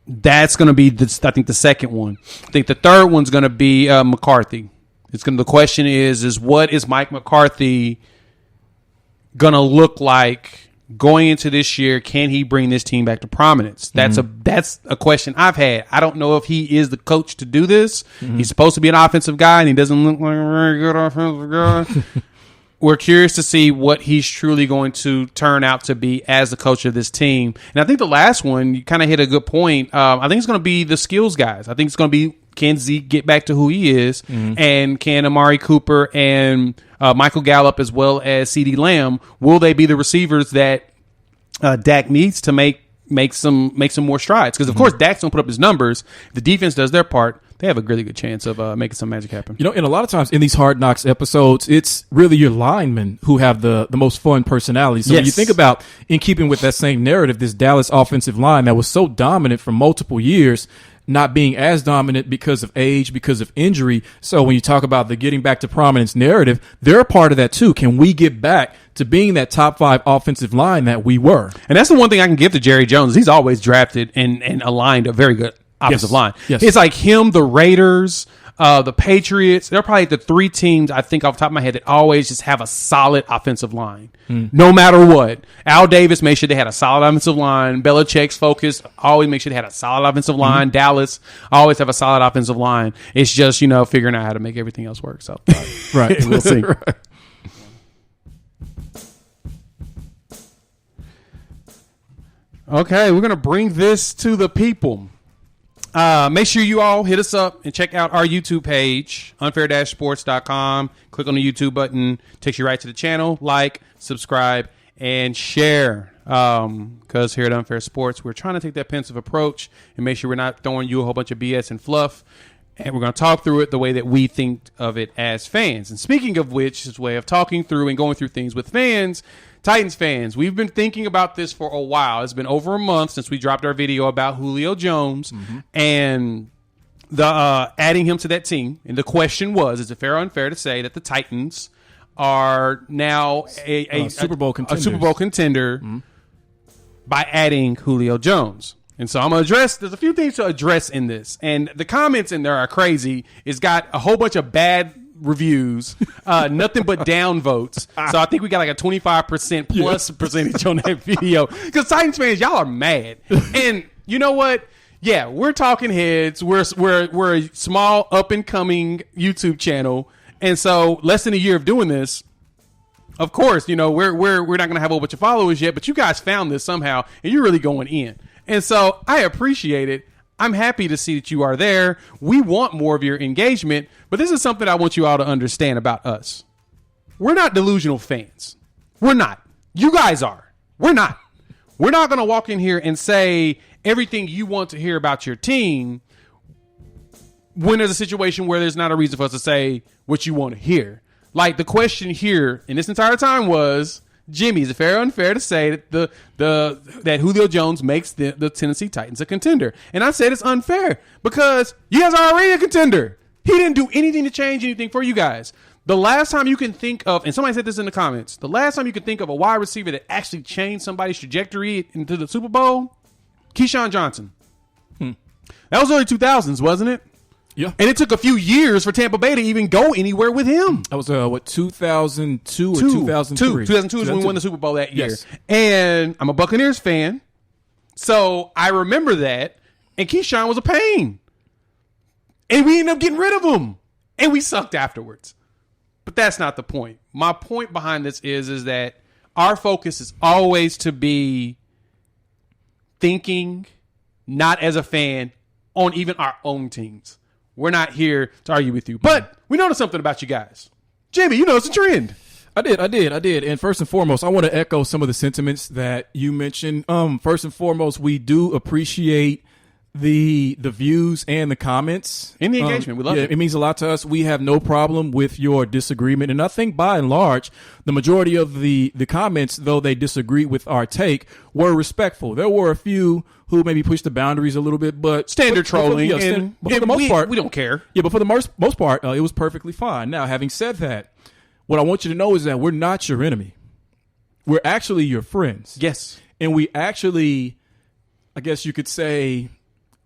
That's going to be, I think, the second one. I think the third one's going to be McCarthy. The question is what is Mike McCarthy going to look like going into this year? Can he bring this team back to prominence? That's a question I've had. I don't know if he is the coach to do this. He's supposed to be an offensive guy, and he doesn't look like a very good offensive guy. We're curious to see what he's truly going to turn out to be as the coach of this team. And I think the last one, you kind of hit a good point. I think it's going to be the skills guys. I think it's going to be, can Zeke get back to who he is? And can Amari Cooper and Michael Gallup as well as CeeDee Lamb, will they be the receivers that Dak needs to make some more strides? Because, of course, Dak's going to put up his numbers. If the defense does their part, they have a really good chance of making some magic happen.
You know, and a lot of times in these Hard Knocks episodes, it's really your linemen who have the most fun personalities. So when you think about, in keeping with that same narrative, this Dallas offensive line that was so dominant for multiple years, not being as dominant because of age, because of injury. So when you talk about the getting back to prominence narrative, they're a part of that too. Can we get back to being that top 5 offensive line that we were?
And that's the one thing I can give to Jerry Jones. He's always drafted and aligned a very good offensive line.
Yes.
It's like him, the Raiders, the Patriots. They're probably the 3 teams, I think off the top of my head, that always just have a solid offensive line. No matter what. Al Davis made sure they had a solid offensive line. Belichick's focus always make sure they had a solid offensive line. Dallas always have a solid offensive line. It's just, figuring out how to make everything else work. So,
right.
We'll see.
Right.
Okay, we're going to bring this to the people. Make sure you all hit us up and check out our YouTube page, unfair-sports.com. Click on the YouTube button. Takes you right to the channel. Like, subscribe, and share. Because here at Unfair Sports, we're trying to take that pensive approach and make sure we're not throwing you a whole bunch of BS and fluff. And we're going to talk through it the way that we think of it as fans. And speaking of which, is a way of talking through and going through things with fans. Titans fans, we've been thinking about this for a while. It's been over a month since we dropped our video about Julio Jones and the adding him to that team. And the question was, is it fair or unfair to say that the Titans are now a
Super Bowl
contender by adding Julio Jones? And so I'm going to address, there's a few things to address in this. And the comments in there are crazy. It's got a whole bunch of bad reviews, nothing but down votes. So I think we got like a 25% plus percentage on that video. Because Titans fans, y'all are mad. And you know what? Yeah, we're talking heads. We're a small up and coming YouTube channel. And so less than a year of doing this, of course, we're not going to have a whole bunch of followers yet, but you guys found this somehow and you're really going in. And so I appreciate it. I'm happy to see that you are there. We want more of your engagement, but this is something I want you all to understand about us. We're not delusional fans. We're not. You guys are. We're not. We're not going to walk in here and say everything you want to hear about your team when there's a situation where there's not a reason for us to say what you want to hear. Like the question here in this entire time was, Jimmy, is it fair or unfair to say that that Julio Jones makes the Tennessee Titans a contender? And I said it's unfair because you guys are already a contender. He didn't do anything to change anything for you guys. The last time you can think of, and somebody said this in the comments, the last time you can think of a wide receiver that actually changed somebody's trajectory into the Super Bowl, Keyshawn Johnson. That was early 2000s, wasn't it?
Yeah.
And it took a few years for Tampa Bay to even go anywhere with him.
That was, 2002 or 2003?
2002 is when we won the Super Bowl that year.
Yes.
And I'm a Buccaneers fan, so I remember that. And Keyshawn was a pain. And we ended up getting rid of him. And we sucked afterwards. But that's not the point. My point behind this is that our focus is always to be thinking, not as a fan, on even our own teams. We're not here to argue with you, but we noticed something about you guys. Jimmy, you noticed a trend.
I did. And first and foremost, I want to echo some of the sentiments that you mentioned. First and foremost, we do appreciate the views and the comments
and the engagement. We love it.
It means a lot to us. We have no problem with your disagreement. And I think by and large, the majority of the comments, though they disagree with our take, were respectful. There were a few who maybe pushed the boundaries a little bit, but
standard trolling.
But for the most part,
we don't care.
Yeah, but for the most part, it was perfectly fine. Now, having said that, what I want you to know is that we're not your enemy. We're actually your friends.
Yes.
And we actually, I guess you could say,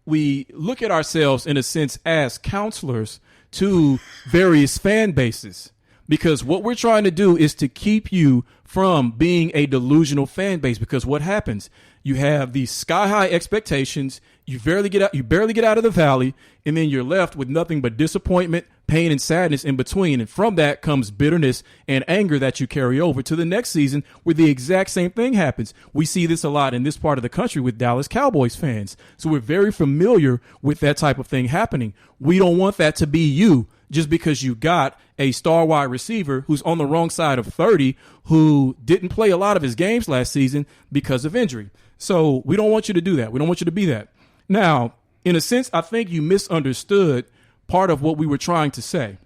we look at ourselves in a sense as counselors to various fan bases, because what we're trying to do is to keep you from being a delusional fan base. Because what happens, you have these sky high expectations, you barely get out of the valley, and then you're left with nothing but disappointment, pain, and sadness in between. And from that comes bitterness and anger that you carry over to the next season, where the exact same thing happens. We see this a lot in this part of the country with Dallas Cowboys fans. So we're very familiar with that type of thing happening. We don't want that to be you, just because you got a star wide receiver who's on the wrong side of 30, who didn't play a lot of his games last season because of injury. So we don't want you to do that. We don't want you to be that. Now, in a sense, I think you misunderstood part of what we were trying to say.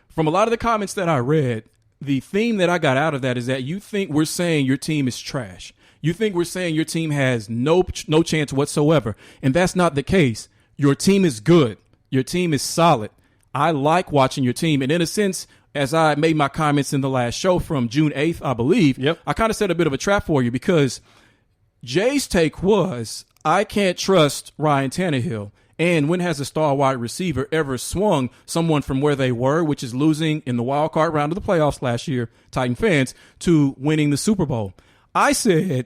From a lot of the comments that I read, the theme that I got out of that is that you think we're saying your team is trash. You think we're saying your team has no chance whatsoever. And that's not the case. Your team is good. Your team is solid. I like watching your team. And in a sense, as I made my comments in the last show from June 8th, I believe, I kind of set a bit of a trap for you, because Jay's take was, I can't trust Ryan Tannehill. And when has a star wide receiver ever swung someone from where they were, which is losing in the wild card round of the playoffs last year, Titan fans, to winning the Super Bowl? I said,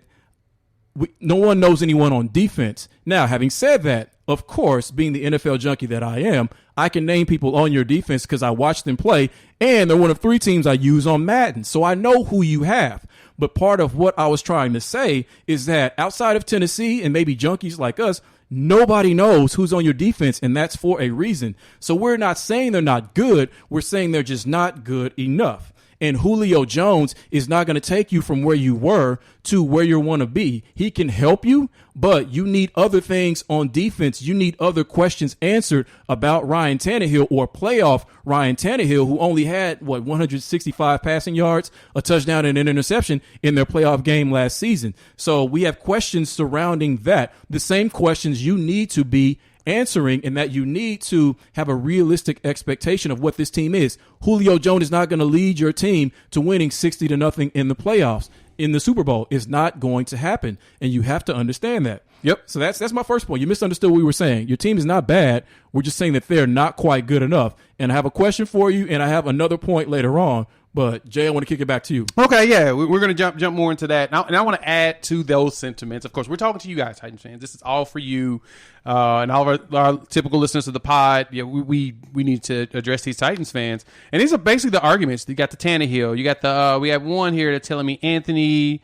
no one knows anyone on defense. Now, having said that, of course, being the NFL junkie that I am, I can name people on your defense because I watch them play, and they're one of 3 teams I use on Madden. So I know who you have. But part of what I was trying to say is that outside of Tennessee and maybe junkies like us, nobody knows who's on your defense, and that's for a reason. So we're not saying they're not good. We're saying they're just not good enough. And Julio Jones is not going to take you from where you were to where you want to be. He can help you, but you need other things on defense. You need other questions answered about Ryan Tannehill, or playoff Ryan Tannehill, who only had, 165 passing yards, a touchdown, and an interception in their playoff game last season. So we have questions surrounding that. The same questions you need to be answering, and that you need to have a realistic expectation of what this team is. Julio Jones is not going to lead your team to winning 60-0 in the playoffs. In the Super Bowl is not going to happen, and you have to understand that. Yep. So that's my first point. You misunderstood what we were saying. Your team is not bad. We're just saying that they're not quite good enough. And I have a question for you, and I have another point later on. But Jay, I want to kick it back to you.
Okay, yeah, we're going to jump more into that, and I want to add to those sentiments. Of course, we're talking to you guys, Titans fans. This is all for you, and all of our typical listeners of the pod. Yeah, we need to address these Titans fans, and these are basically the arguments. You got the Tannehill, you got the we have one here that's telling me Anthony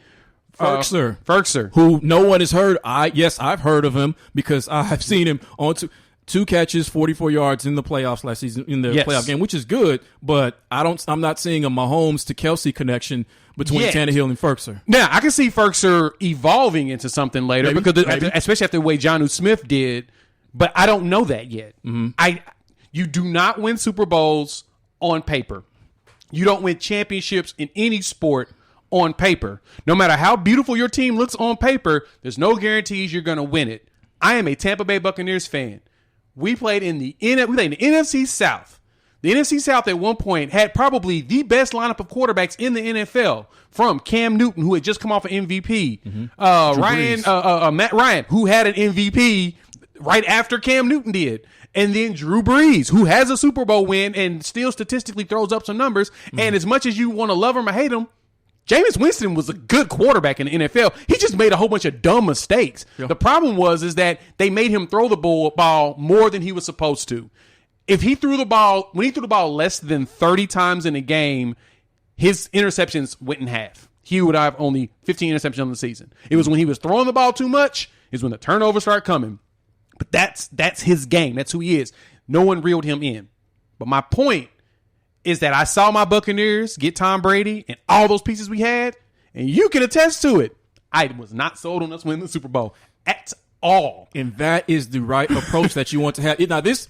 Ferkser,
who no one has heard. I've heard of him because I've seen him on two catches, 44 yards in the playoffs last season, in the playoff game, which is good, but I'm not seeing a Mahomes to Kelsey connection between Tannehill and Ferkser.
Now, I can see Ferkser evolving into something later, especially after the way Jonnu Smith did, but I don't know that yet. Mm-hmm. You do not win Super Bowls on paper. You don't win championships in any sport on paper. No matter how beautiful your team looks on paper, there's no guarantees you're going to win it. I am a Tampa Bay Buccaneers fan. We played in the NFC South. The NFC South at one point had probably the best lineup of quarterbacks in the NFL, from Cam Newton, who had just come off an MVP, Matt Ryan, who had an MVP right after Cam Newton did, and then Drew Brees, who has a Super Bowl win and still statistically throws up some numbers. Mm-hmm. And as much as you want to love him or hate him, Jameis Winston was a good quarterback in the NFL. He just made a whole bunch of dumb mistakes. Yeah. The problem is that they made him throw the ball more than he was supposed to. If he threw the ball, when he threw the ball less than 30 times in a game, his interceptions went in half. He would have only 15 interceptions on the season. It was when he was throwing the ball too much is when the turnovers start coming. But that's his game. That's who he is. No one reeled him in. But my point is that I saw my Buccaneers get Tom Brady and all those pieces we had, and you can attest to it. I was not sold on us winning the Super Bowl at all.
And that is the right approach that you want to have. Now, this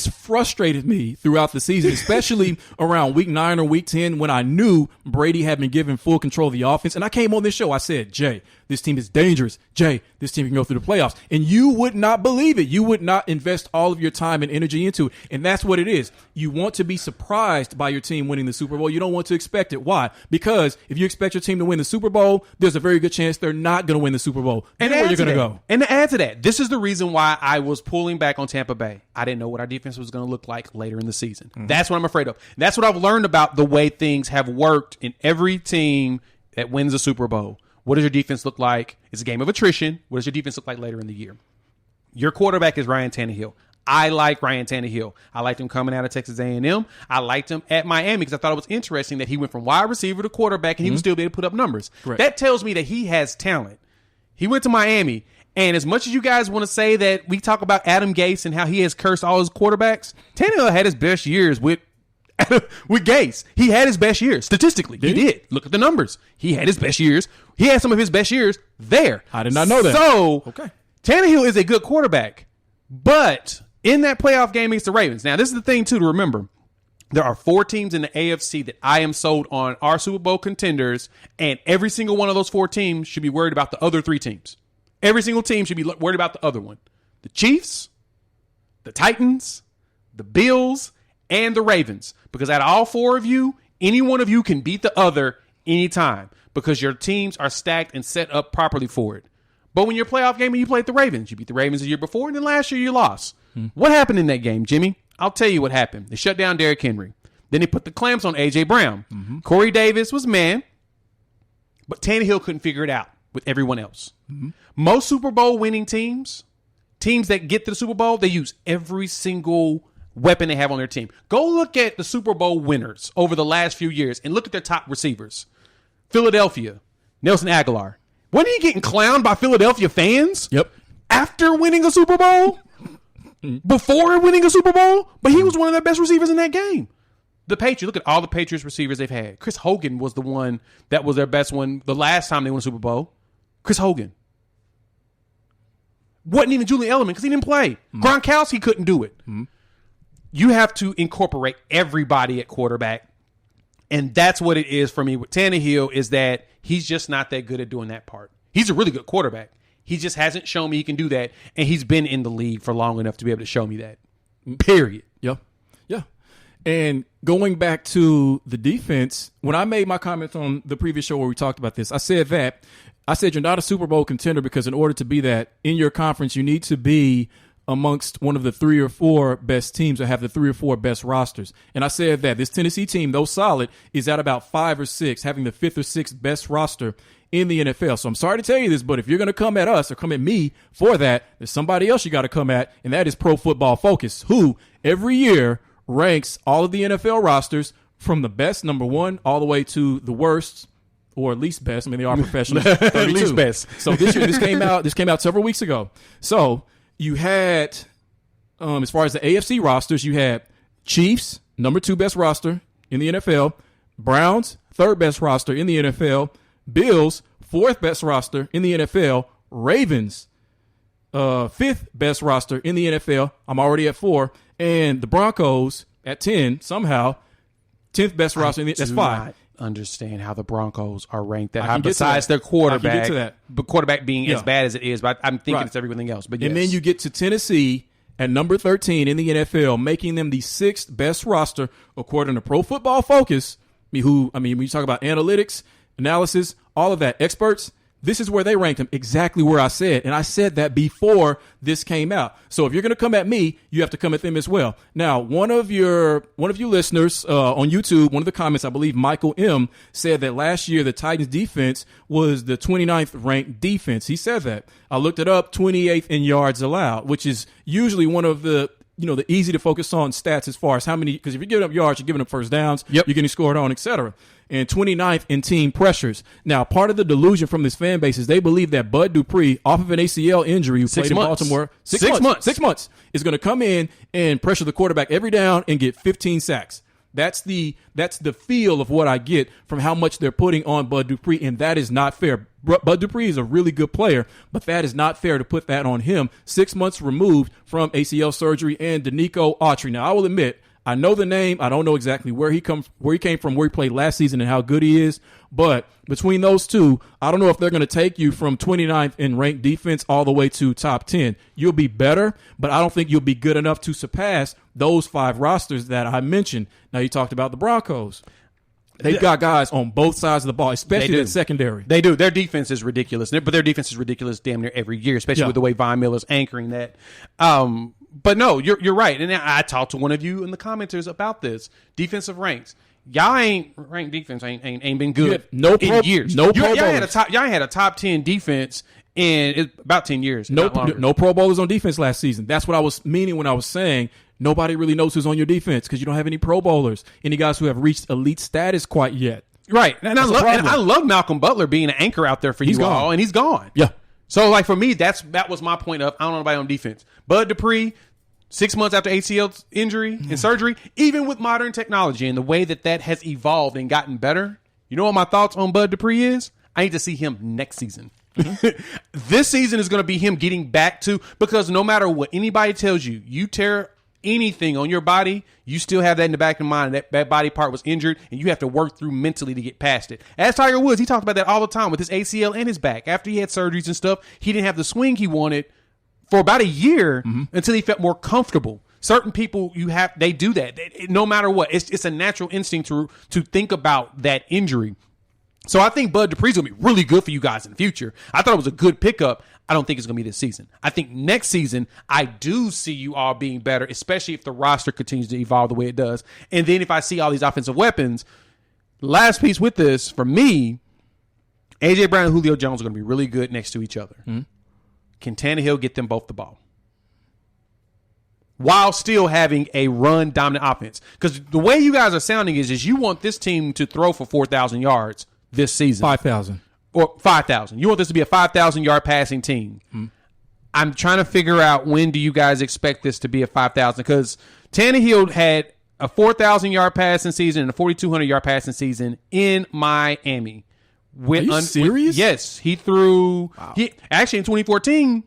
frustrated me throughout the season, especially around week 9 or week 10 when I knew Brady had been given full control of the offense. And I came on this show. I said, Jay, this team is dangerous. Jay, this team can go through the playoffs. And you would not believe it. You would not invest all of your time and energy into it. And that's what it is. You want to be surprised by your team winning the Super Bowl. You don't want to expect it. Why? Because if you expect your team to win the Super Bowl, there's a very good chance they're not going to win the Super Bowl.
And
where you're going to go.
And to add to that, this is the reason why I was pulling back on Tampa Bay. I didn't know what our defense was going to look like later in the season. Mm-hmm. That's what I'm afraid of. That's what I've learned about the way things have worked in every team that wins a Super Bowl. What does your defense look like? It's a game of attrition. What does your defense look like later in the year? Your quarterback is Ryan Tannehill. I like Ryan Tannehill. I liked him coming out of Texas A&M. I liked him at Miami because I thought it was interesting that he went from wide receiver to quarterback and he was still able to put up numbers.
Correct.
That tells me that he has talent. He went to Miami. And as much as you guys want to say that we talk about Adam Gase and how he has cursed all his quarterbacks, Tannehill had his best years with Gase. He had his best years statistically. He did. Look at the numbers. He had his best years. He had some of his best years there.
I did not know that.
So,
okay.
Tannehill is a good quarterback. But in that playoff game against the Ravens, now this is the thing too to remember. There are 4 teams in the AFC that I am sold on our Super Bowl contenders, and every single one of those 4 teams should be worried about the other 3 teams. Every single team should be worried about the other one. The Chiefs, the Titans, the Bills, and the Ravens. Because out of all 4 of you, any one of you can beat the other anytime because your teams are stacked and set up properly for it. But when you're playoff game and you played the Ravens, you beat the Ravens the year before, and then last year you lost. What happened in that game, Jimmy? I'll tell you what happened. They shut down Derrick Henry. Then they put the clamps on A.J. Brown. Corey Davis was man, but Tannehill couldn't figure it out with everyone else. Most Super Bowl winning teams that get to the Super Bowl, they use every single weapon they have on their team. Go look at the Super Bowl winners over the last few years and look at their top receivers. Philadelphia, Nelson Aguilar. Wasn't he getting clowned by Philadelphia fans?
Yep.
After winning a Super Bowl? Before winning a Super Bowl? But he was one of their best receivers in that game. The Patriots, look at all the Patriots receivers they've had. Chris Hogan was the one that was their best one the last time they won a Super Bowl. Chris Hogan. Wasn't even Julian Edelman because he didn't play. Gronkowski couldn't do it. You have to incorporate everybody at quarterback. And that's what it is for me with Tannehill, is that he's just not that good at doing that part. He's a really good quarterback. He just hasn't shown me he can do that. And he's been in the league for long enough to be able to show me that. Period.
Yeah. Yeah. And going back to the defense, when I made my comments on the previous show where we talked about this, I said you're not a Super Bowl contender because in order to be that in your conference, you need to be amongst one of the 3 or 4 best teams or have the 3 or 4 best rosters. And I said that this Tennessee team, though solid, is at about 5 or 6, having the 5th or 6th best roster in the NFL. So I'm sorry to tell you this, but if you're going to come at us or come at me for that, there's somebody else you got to come at, and that is Pro Football Focus, who every year ranks all of the NFL rosters from the best, number 1, all the way to the worst, or least best. I mean, they are professionals.
Least best.
So this year, this came out several weeks ago. So you had, as far as the AFC rosters, you had Chiefs, number 2 best roster in the NFL. Browns, 3rd best roster in the NFL. Bills, 4th best roster in the NFL. Ravens, 5th best roster in the NFL. I'm already at 4. And the Broncos at 10, somehow, 10th best roster in the, that's 5.
Understand how the Broncos are ranked that high besides their quarterback. I can get to that. But quarterback being as bad as it is, but I'm thinking it's everything else. But yes.
And then you get to Tennessee at number 13 in the NFL, making them the 6th best roster according to Pro Football Focus. When you talk about analytics, analysis, all of that, experts, this is where they ranked them, exactly where I said. And I said that before this came out. So if you're going to come at me, you have to come at them as well. Now, one of you listeners on YouTube, one of the comments, I believe Michael M, said that last year the Titans defense was the 29th ranked defense. He said that. I looked it up, 28th in yards allowed, which is usually one of the the easy to focus on stats as far as how many, because if you're giving up yards, you're giving up first downs,
Yep.
you're getting scored on, etc. And 29th in team pressures. Now, part of the delusion from this fan base is they believe that Bud Dupree, off of an ACL injury, who played in Baltimore, 6 months, is going to come in and pressure the quarterback every down and get 15 sacks. That's the feel of what I get from how much they're putting on Bud Dupree, and that is not fair. Bud Dupree is a really good player, but that is not fair to put that on him 6 months removed from ACL surgery. And Danico Autry. Now, I will admit, I know the name. I don't know exactly where he came from, where he played last season, and how good he is. But between those two, I don't know if they're going to take you from 29th in ranked defense all the way to top 10. You'll be better, but I don't think you'll be good enough to surpass those 5 rosters that I mentioned. Now, you talked about the Broncos. They've got guys on both sides of the ball, especially that secondary.
They do. Their defense is ridiculous, but their defense is ridiculous damn near every year, especially with the way Von Miller's anchoring that. But no, you're right. And I talked to one of you in the commenters about this. Defensive ranks. Y'all ain't ranked defense ain't been good in years.
Y'all
had a top 10 defense in about 10 years.
No Pro Bowlers on defense last season. That's what I was meaning when I was saying nobody really knows who's on your defense because you don't have any Pro Bowlers, any guys who have reached elite status quite yet.
Right. And I love Malcolm Butler being an anchor out there for you all, and he's gone.
Yeah.
So, like, for me, that was my point of I don't know anybody on defense. Bud Dupree, 6 months after ACL injury and surgery, even with modern technology and the way that has evolved and gotten better, you know what my thoughts on Bud Dupree is? I need to see him next season. This season is going to be him getting back to, because no matter what anybody tells you, you tear anything on your body, you still have that in the back of your mind. That body part was injured, and you have to work through mentally to get past it. As Tiger Woods, he talked about that all the time with his ACL and his back. After he had surgeries and stuff, he didn't have the swing he wanted for about a year until he felt more comfortable. Certain people, they do that. No matter what, it's a natural instinct to think about that injury. So I think Bud Dupree's going to be really good for you guys in the future. I thought it was a good pickup. I don't think it's going to be this season. I think next season, I do see you all being better, especially if the roster continues to evolve the way it does. And then if I see all these offensive weapons, last piece with this, for me, A.J. Brown and Julio Jones are going to be really good next to each other. Can Tannehill get them both the ball while still having a run-dominant offense? Because the way you guys are sounding is you want this team to throw for 4,000 yards this season.
5,000.
Or 5,000. You want this to be a 5,000-yard passing team. I'm trying to figure out, when do you guys expect this to be a 5,000? Because Tannehill had a 4,000-yard passing season and a 4,200-yard passing season in Miami.
Are you serious?
Yes. He threw... Wow. Actually, in 2014...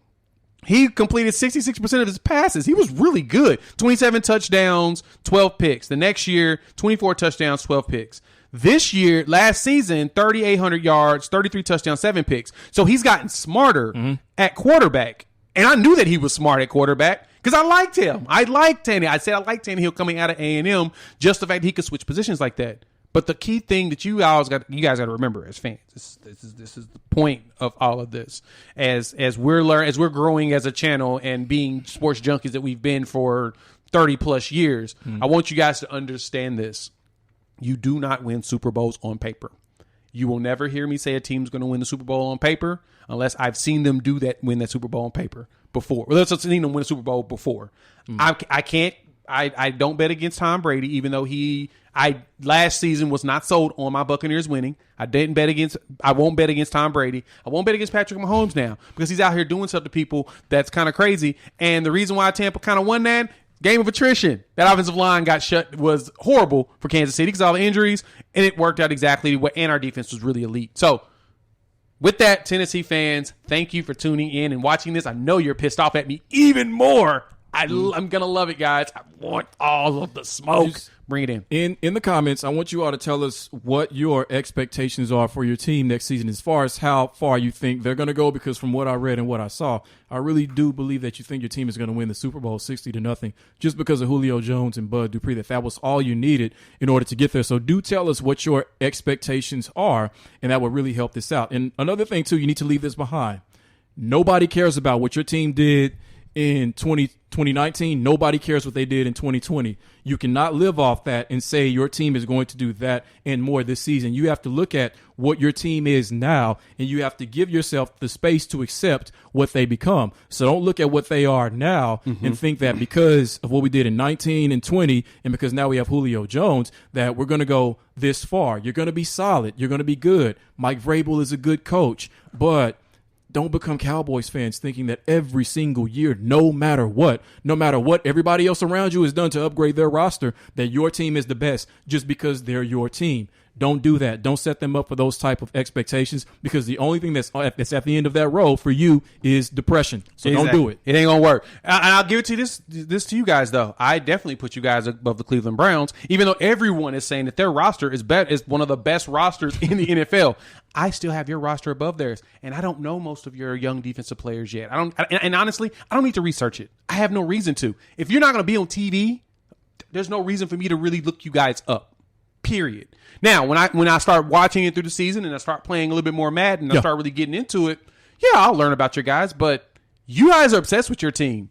he completed 66% of his passes. He was really good. 27 touchdowns, 12 picks. The next year, 24 touchdowns, 12 picks. This year, last season, 3,800 yards, 33 touchdowns, 7 picks. So he's gotten smarter at quarterback. And I knew that he was smart at quarterback because I liked him. I liked Tannehill. I said I liked Tannehill coming out of A&M, just the fact that he could switch positions like that. But the key thing that you guys got to remember as fans, this is the point of all of this. As we're growing as a channel and being sports junkies that we've been for 30 plus years, I want you guys to understand this. You do not win Super Bowls on paper. You will never hear me say a team's going to win the Super Bowl on paper unless I've seen them win that Super Bowl on paper before. Well, let's seen them win a Super Bowl before. I can't. I don't bet against Tom Brady, even though last season was not sold on my Buccaneers winning. I won't bet against Tom Brady. I won't bet against Patrick Mahomes now because he's out here doing stuff to people that's kind of crazy. And the reason why Tampa kind of won that game of attrition, that offensive line got shut, was horrible for Kansas City because of all the injuries, and it worked out exactly what. And our defense was really elite. So, with that, Tennessee fans, thank you for tuning in and watching this. I know you're pissed off at me even more. I'm going to love it, guys. I want all of the smoke. Bring it in.
In the comments, I want you all to tell us what your expectations are for your team next season as far as how far you think they're going to go, because from what I read and what I saw, I really do believe that you think your team is going to win the Super Bowl 60-0 just because of Julio Jones and Bud Dupree, that was all you needed in order to get there. So do tell us what your expectations are, and that will really help this out. And another thing, too, you need to leave this behind. Nobody cares about what your team did in 2019, nobody cares what they did in 2020. You cannot live off that and say your team is going to do that and more this season. You have to look at what your team is now, and you have to give yourself the space to accept what they become. So don't look at what they are now and think that because of what we did in 19 and 20, and because now we have Julio Jones, that we're going to go this far. You're going to be solid. You're going to be good. Mike Vrabel is a good coach, but don't become Cowboys fans thinking that every single year, no matter what everybody else around you has done to upgrade their roster, that your team is the best just because they're your team. Don't do that. Don't set them up for those type of expectations, because the only thing that's at the end of that road for you is depression. So Don't do it.
It ain't gonna work. And I'll give it to this to you guys though. I definitely put you guys above the Cleveland Browns, even though everyone is saying that their roster is one of the best rosters in the NFL. I still have your roster above theirs, and I don't know most of your young defensive players yet. And honestly, I don't need to research it. I have no reason to. If you're not gonna be on TV, there's no reason for me to really look you guys up. Period. Now, when I start watching it through the season and I start playing a little bit more Madden and I start really getting into it, I'll learn about your guys. But you guys are obsessed with your team.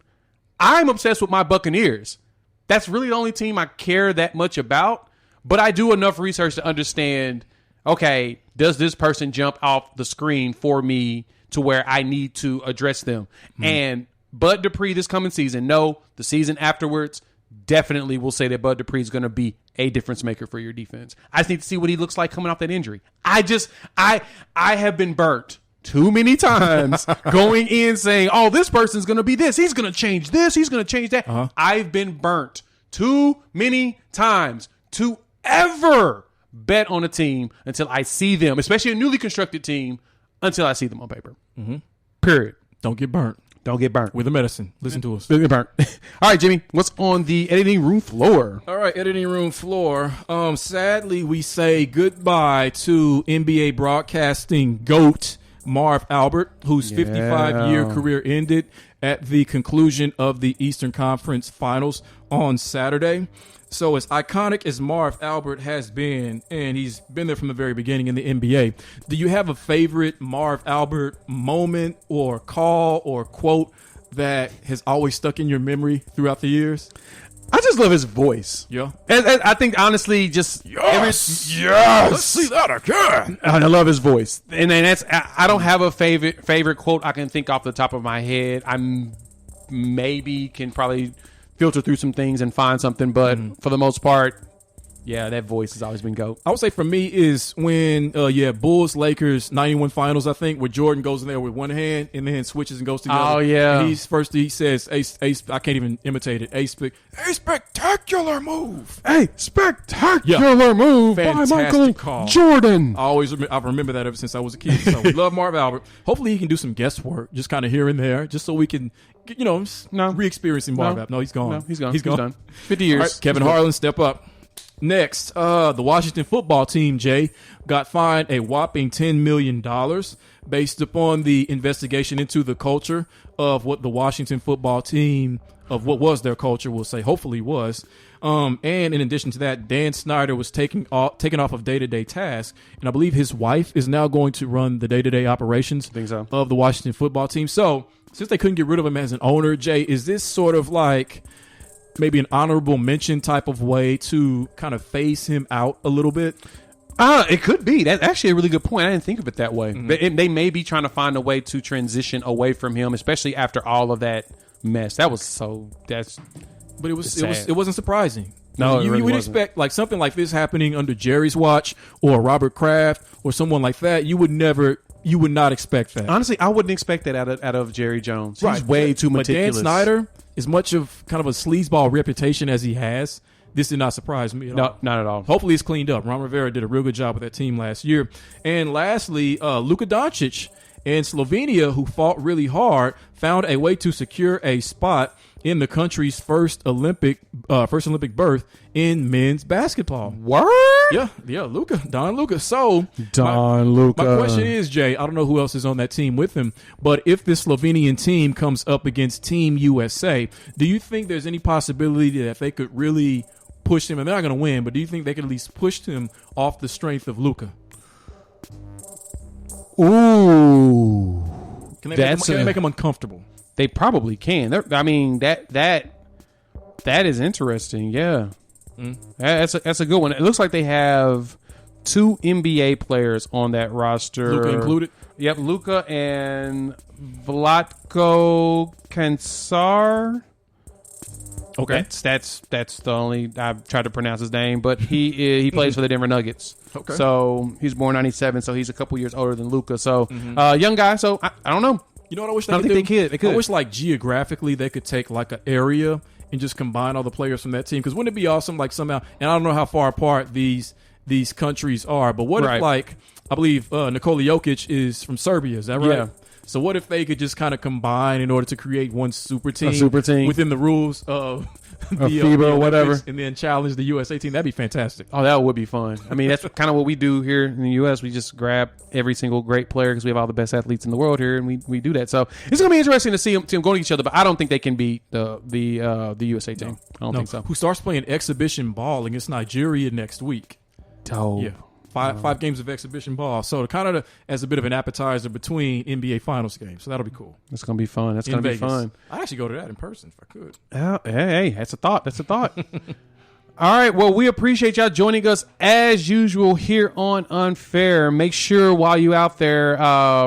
I'm obsessed with my Buccaneers. That's really the only team I care that much about. But I do enough research to understand, okay, does this person jump off the screen for me to where I need to address them? And Bud Dupree this coming season, no. The season afterwards, definitely will say that Bud Dupree is going to be a difference maker for your defense. I just need to see what he looks like coming off that injury. I have been burnt too many times going in saying, oh, this person's going to be this. He's going to change this. He's going to change that. I've been burnt too many times to ever bet on a team until I see them, especially a newly constructed team, until I see them on paper. Period.
Don't get burnt.
Don't get burnt.
With the medicine. Listen to us.
Don't get burnt. All right, Jimmy, what's on the editing room floor?
All right, editing room floor. Sadly, we say goodbye to NBA broadcasting GOAT Marv Albert, whose 55-year career ended at the conclusion of the Eastern Conference Finals on Saturday. So as iconic as Marv Albert has been, and he's been there from the very beginning in the NBA, do you have a favorite Marv Albert moment or call or quote that has always stuck in your memory throughout the years?
I just love his voice.
Yeah.
And I think, honestly, just...
Yes! Let's see that again!
I love his voice. And that's... I don't have a favorite quote I can think off the top of my head. I'm maybe can probably filter through some things and find something, but for the most part, that voice has always been GOAT.
I would say for me is when, Bulls Lakers 91 Finals, I think, where Jordan goes in there with one hand and then switches and goes to the other.
Oh yeah.
And he says, I can't even imitate it. A spectacular move.
Hey, spectacular move
Fantastic
by Michael
call.
Jordan.
I remember that ever since I was a kid. So we love Marv Albert. Hopefully he can do some guest work, just kind of here and there, just so we can, re-experiencing Marv Albert. No, he's gone.
No, he's gone. He's done. 50 years.
Right, Kevin Harlan, step up. Next, the Washington football team, Jay, got fined a whopping $10 million based upon the investigation into the culture of what the Washington football team, of what was their culture, we'll say, hopefully was. And in addition to that, Dan Snyder was taken off of day-to-day tasks, and I believe his wife is now going to run the day-to-day operations of the Washington football team. So since they couldn't get rid of him as an owner, Jay, is this sort of like maybe an honorable mention type of way to kind of phase him out a little bit?
It could be. That's actually a really good point. I didn't think of it that way. But they may be trying to find a way to transition away from him, especially after all of that mess. But
it wasn't surprising.
No,
you would expect like something like this happening under Jerry's watch or Robert Kraft or someone like that. You would not expect that.
Honestly, I wouldn't expect that out of Jerry Jones. He's way too meticulous.
But Dan Snyder, as much of kind of a sleazeball reputation as he has, this did not surprise me at all.
No, not at all.
Hopefully it's cleaned up. Ron Rivera did a real good job with that team last year. And lastly, Luka Doncic and Slovenia, who fought really hard, found a way to secure a spot in the country's first Olympic berth in men's basketball.
Word?
Yeah, Don Luka. So,
Don Luka.
My question is, Jay, I don't know who else is on that team with him, but if the Slovenian team comes up against Team USA, do you think there's any possibility that they could really push him? And they're not going to win, but do you think they could at least push him off the strength of Luka?
Ooh.
Can they make him uncomfortable?
They probably can. I mean, that is interesting. Yeah, that's a good one. It looks like they have 2 NBA players on that roster,
Luka included.
Yep, Luka and Vlatko Kansar.
Okay,
that's the only I've tried to pronounce his name, but he plays for the Denver Nuggets.
Okay,
so he's born '97, so he's a couple years older than Luka. So young guy. So I don't know.
You know what I wish
I
they could do?
They could.
I wish like geographically they could take like an area and just combine all the players from that team. Because wouldn't it be awesome? Like somehow, and I don't know how far apart these countries are, but what if like I believe Nikola Jokic is from Serbia? Is that right?
Yeah.
So what if they could just kind of combine in order to create one super team within the rules of the
FIBA or whatever,
and then challenge the USA team? That'd be fantastic.
Oh, that would be fun. I mean, that's kind of what we do here in the U.S. We just grab every single great player because we have all the best athletes in the world here, and we do that. So it's going to be interesting to see them going against each other, but I don't think they can beat the USA team. I don't think so.
Who starts playing exhibition ball against Nigeria next week?
Oh.
Yeah. Five games of exhibition ball. So kind of as a bit of an appetizer between NBA Finals games. So that'll be cool.
That's going to be fun. That's going to be fun.
I'd actually go to that in person if I could.
Hey, that's a thought. That's a thought. All right. Well, we appreciate y'all joining us as usual here on Unfair. Make sure while you out there,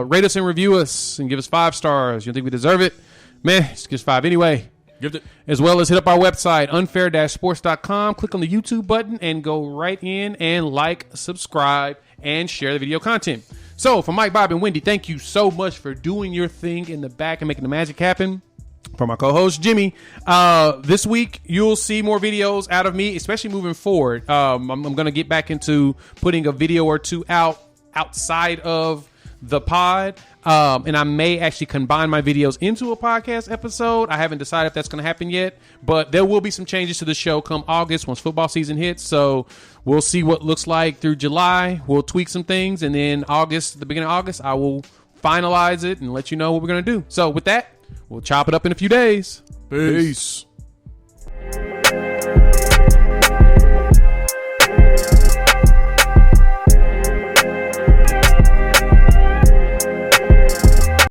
rate us and review us and give us 5 stars. You think we deserve it? Man, just give us 5 anyway.
Give it.
As well as hit up our website, unfair-sports.com. Click on the YouTube button and go right in and like, subscribe, and share the video content. So, for Mike, Bob, and Wendy, thank you so much for doing your thing in the back and making the magic happen. For my co-host, Jimmy, this week you'll see more videos out of me, especially moving forward. I'm going to get back into putting a video or 2 out outside of the pod. And I may actually combine my videos into a podcast episode. I haven't decided if that's going to happen yet, but there will be some changes to the show come August once football season hits. So we'll see what it looks like through July. We'll tweak some things, and then August, the beginning of August, I will finalize it and let you know what we're going to do. So with that, we'll chop it up in a few days.
Peace.